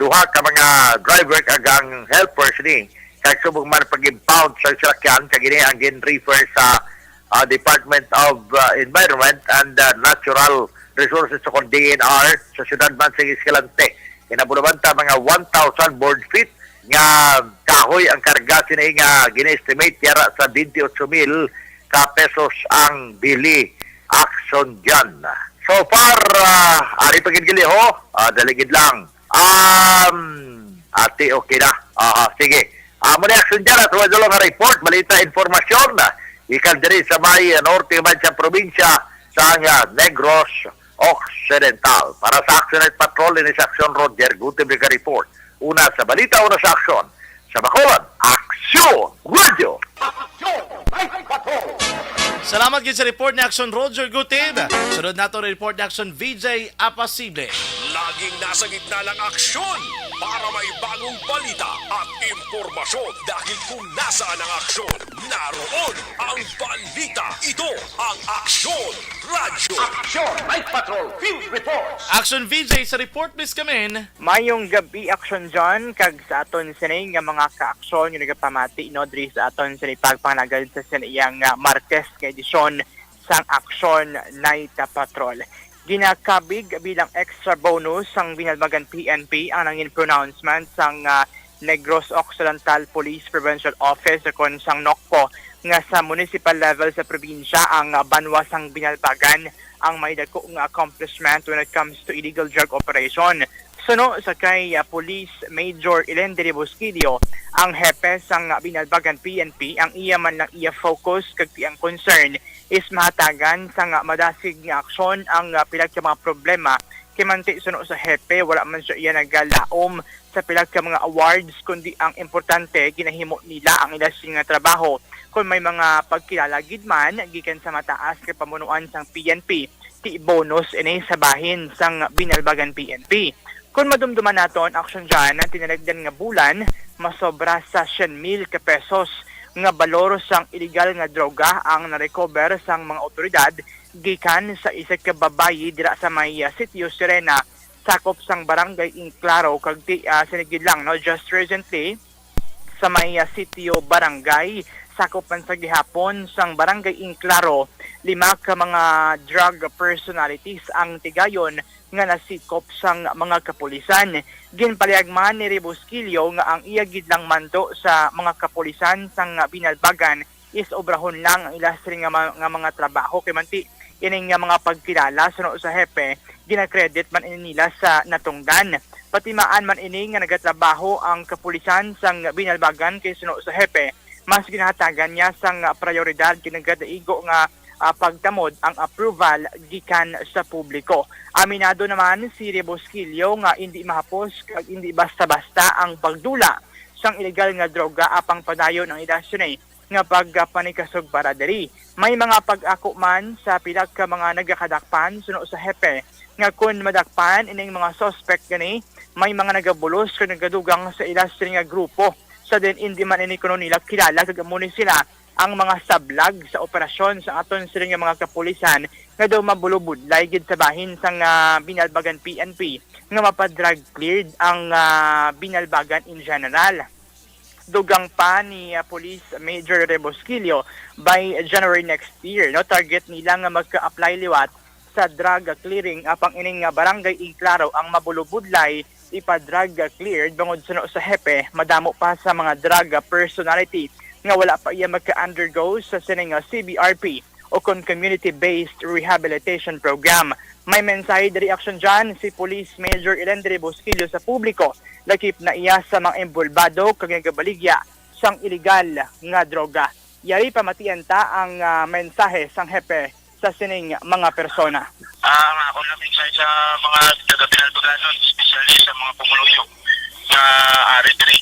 duha ka mga driver kagang helpers ni kag subong man pag-impound sa sasakyan kag ini ang gin-refer sa Department of Environment and Natural Resources sa DNR sa siyudad man sa Escalante. Kinabulabanta mga 1,000 board feet nga kahoy ang karga sini nga gina-estimate yara sa 28,000 ka pesos ang bili action dyan. So far, ari pagigili ho, daligid lang. Ate, okay na. Sige. Muna action dyan at wala lang nga report, balita informasyon. Ikan diri sa may norte man sa probinsya sa Negros Occidental. Para sa Action Night Patrol ni sa Action Roger Gutim ka report. Una sa balita, una sa aksyon. Sa Bacolod, Aksyon Radio! Salamat gid sa report ni Action Roger Gutib. Sunod nato ang report ni Action VJ Apasible. Laging nasa gitna ng aksyon para may bagong balita at impormasyon. Dahil kung nasaan ang aksyon, naroon ang balita. Ito ang Aksyon Radio. Action Night Patrol Field Reports. Action VJ sa report miss kamin. Mayong gabi action John kag sa aton sining nga mga kaaksyon yung nagapamati no diri sa aton sining pagpanagad sa siniyang Martes nga edisyon sang Action Night Patrol. Ginakabig bilang extra bonus sang binalmagan PNP ang nangin pronouncement sang Negros Occidental Police Provincial Office kon sang NOCPO nga sa municipal level sa probinsya ang banwa sang binalbagan ang may dako nga accomplishment when it comes to illegal drug operation. Suno sa kay Police Major Elendry Bosquillo, ang hepe sang binalbagan PNP, ang iya man lang iya focus kag ang concern is mahatagan sang madasig nga aksyon ang pilag ka mga problema kay manti suno sa hepe wala man siya iya nagalaom sa pilag ka mga awards kundi ang importante ginahimo nila ang ilasing nga trabaho kung may mga pagkilala gid man gikan sa mataas kay pamunuan sang PNP ti bonus ini sa bahin sang binalbagan PNP. Kung madumduman naton action dyan, tinalagdan nga bulan, masobra sa 100,000 ka pesos nga balor sang illegal nga droga ang narecover sang mga otoridad gikan sa isa ka babayi dira sa may Sitio Sirena, sakop sang barangay Inclaro kag sinigid lang no just recently sa may Sitio Barangay sakop man sa gihapon sang barangay Inclaro, 5 ka mga drug personalities ang tigayon nga nasikop sang mga kapulisan. Ginpaliagman ni Rebosquillo nga ang iyagid lang mando sa mga kapulisan sang binalbagan is obrahon lang ang ilastri nga mga trabaho kay manti ining nga mga pagkilala suno sa hepe ginakredit man ini nila sa natungdan. Patimaan man ini nga nagatrabaho ang kapulisan sang binalbagan kay suno sa hepe mas ginahatagan niya sang prioridad ginagdaigo nga pagtamod ang approval gikan sa publiko. Aminado naman si Rebosquillo nga hindi mahapos kag hindi basta-basta ang pagdula sang illegal nga droga apang padayon ang idasyon nga pagpanikasog para diri. May mga pag-ako man sa pilag ka mga nagakadakpan suno sa hepe nga kun madakpan ining mga suspect gani may mga nagabulos kag nagadugang sa ilastri nga grupo sa din hindi man ini kuno nila kilala kag amo sila ang mga sablag sa operasyon sa aton sila nga mga kapulisan nga daw mabulubudlay gid sa bahin sang binalbagan PNP nga mapadrag cleared ang binalbagan in general. Dugang pa ni Police Major Rebosquillo by January next year no target nila nga magka-apply liwat sa drug clearing apang ining barangay Inclaro ang mabulubudlay ipa-drug cleared bangod suno sa hepe madamo pa sa mga drug personality nga wala pa iya magka-undergo sa sining CBRP o kon Community-Based Rehabilitation Program. May mensahe di reaction dyan si Police Major Elendry Bosquillo sa publiko lakip na iya sa mga embulbado kag nagabaligya sang iligal nga droga. Yari pamatian ta ang mensahe sang hepe sa sining mga persona. Ako na mensahe sa mga taga-binalbaganon, especially sa mga pumuluyo na ari diri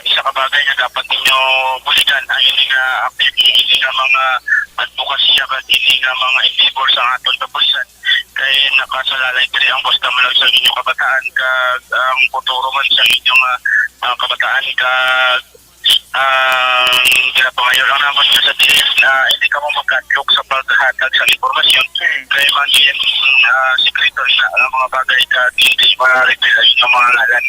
isa ka bagay nga dapat ninyo buligan ang ini nga activity nga mga advokasya kag ini nga mga endeavor sa aton kapulisan kay nakasalalay diri ang basta malag sa inyong kabataan kag ang futuro man sa inyong kabataan kag pinapangayon lang naman nyo sa dilis na hindi ka mo magkatlok sa paghatag sa informasyon kaya man yun sekreto na ang mga bagay kag hindi ma-reveal ay yung mga ngalan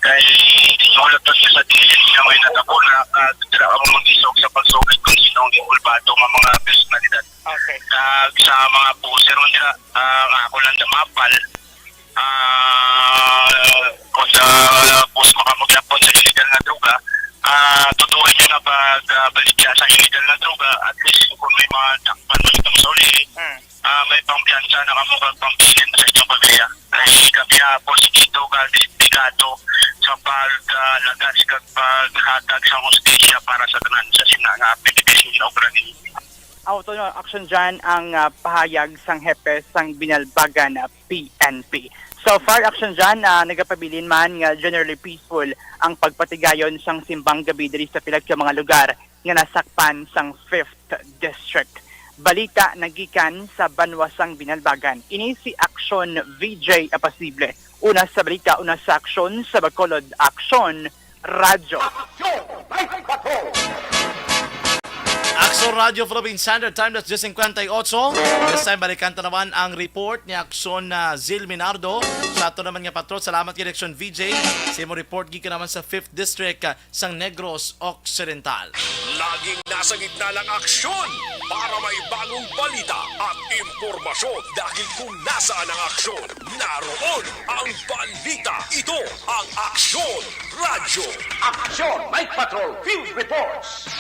kaya hindi nyo ulatot nyo sa dilis na may natapon na kag tira ka mo mag-isok sa pagsugid kung sino ang involvado ng mga personalidad kag sa mga poster mo nila nga ako lang damapal kung sa post makamuglapon sa illegal na droga tutuin nyo na pagbaligya sa illegal na droga at least kung may mga takpan mo itong soli may pampiyansa na kamukag pambilin sa inyong pamilya dahil kami positido kaligado sa paglagas kag paghatag sa hustisya para sa tanan sa sinanga Pilipinas na obra ni Auto action dyan ang pahayag sang hepe sang binalbagan PNP. So far, action dyan, nagapabilin man nga generally peaceful ang pagpatigayon sang simbang gabi diri sa pilag mga lugar nga nasakpan sang 5th District. Balita nagikan sa Banwasang Binalbagan. Ini si Action VJ Apasible. Una sa balita, una sa aksyon sa Bacolod. Action Radyo. Action Radio Philippine Standard Time, that's 10:58. This time, balikan ta naman ang report ni Action Zil Minardo. Sa ato naman nga patrol, salamat kay Action VJ. Sa imo report, gika naman sa 5th District sang Negros Occidental. Laging nasa gitna ng aksyon para may bagong balita at impormasyon dahil kung nasaan ang aksyon, naroon ang balita. Ito ang Aksyon Radio. Action Night Patrol Field Reports.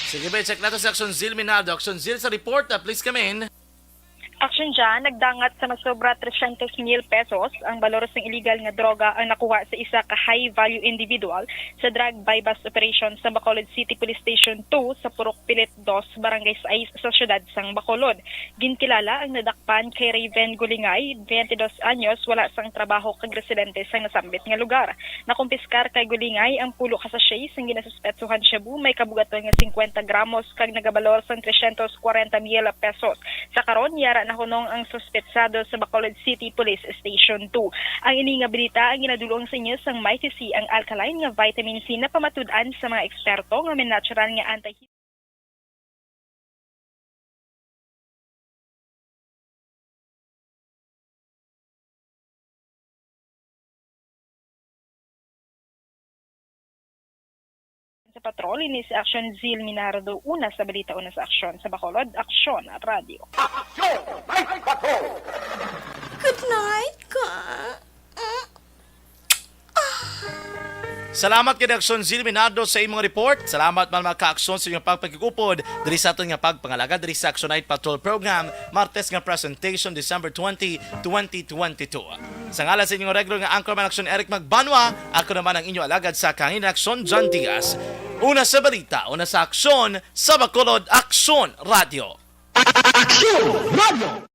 Sige ba, check natin si Action Zil Minardo. Action Zil sa report, please come in. Action dyan, nagdangat sa masobra 300,000 pesos ang balor ng illegal nga droga ang nakuha sa isa ka high-value individual sa drug buy-bust operation sa Bacolod City Police Station 2 sa Purok Pilit 2, Barangay 6 sa siyudad sang Bacolod. Ginkilala ang nadakpan kay Raven Gulingay, 22 anyos, wala sang trabaho kag residente sa nasambit nga lugar. Nakumpiskar kay Gulingay ang pulo ka sachet sang ginasuspetsuhan shabu may kabugaton nga 50 gramos kag nagabalor sang 340,000 pesos. Sa karon yara nahunong ang suspetsado sa Bacolod City Police Station 2. Ang ini nga balita ang ginadulong sa inyo sang Mighty C ang alkaline nga vitamin C na pamatud-an sa mga eksperto nga may natural nga anti sa patrol. Ini si Action Zil Minardo, una sa balita, una sa aksyon sa Bacolod. Aksyon Radio. Action Night Patrol. Good night, ka. Salamat kay Action Zil Minardo sa imong report. Salamat man mga ka-aksyon sa inyong pagpagkikupod diri sa aton nga pagpangalaga diri sa Action Night Patrol Program, Martes nga presentation, December 20, 2022. Sa ngalan sa inyong regular nga anchorman Action Eric Magbanwa, ako naman ang inyong alagad sa Kangin Action John Diaz. Una sa balita, una sa aksyon sa Bacolod Aksyon Radio. Action Radio.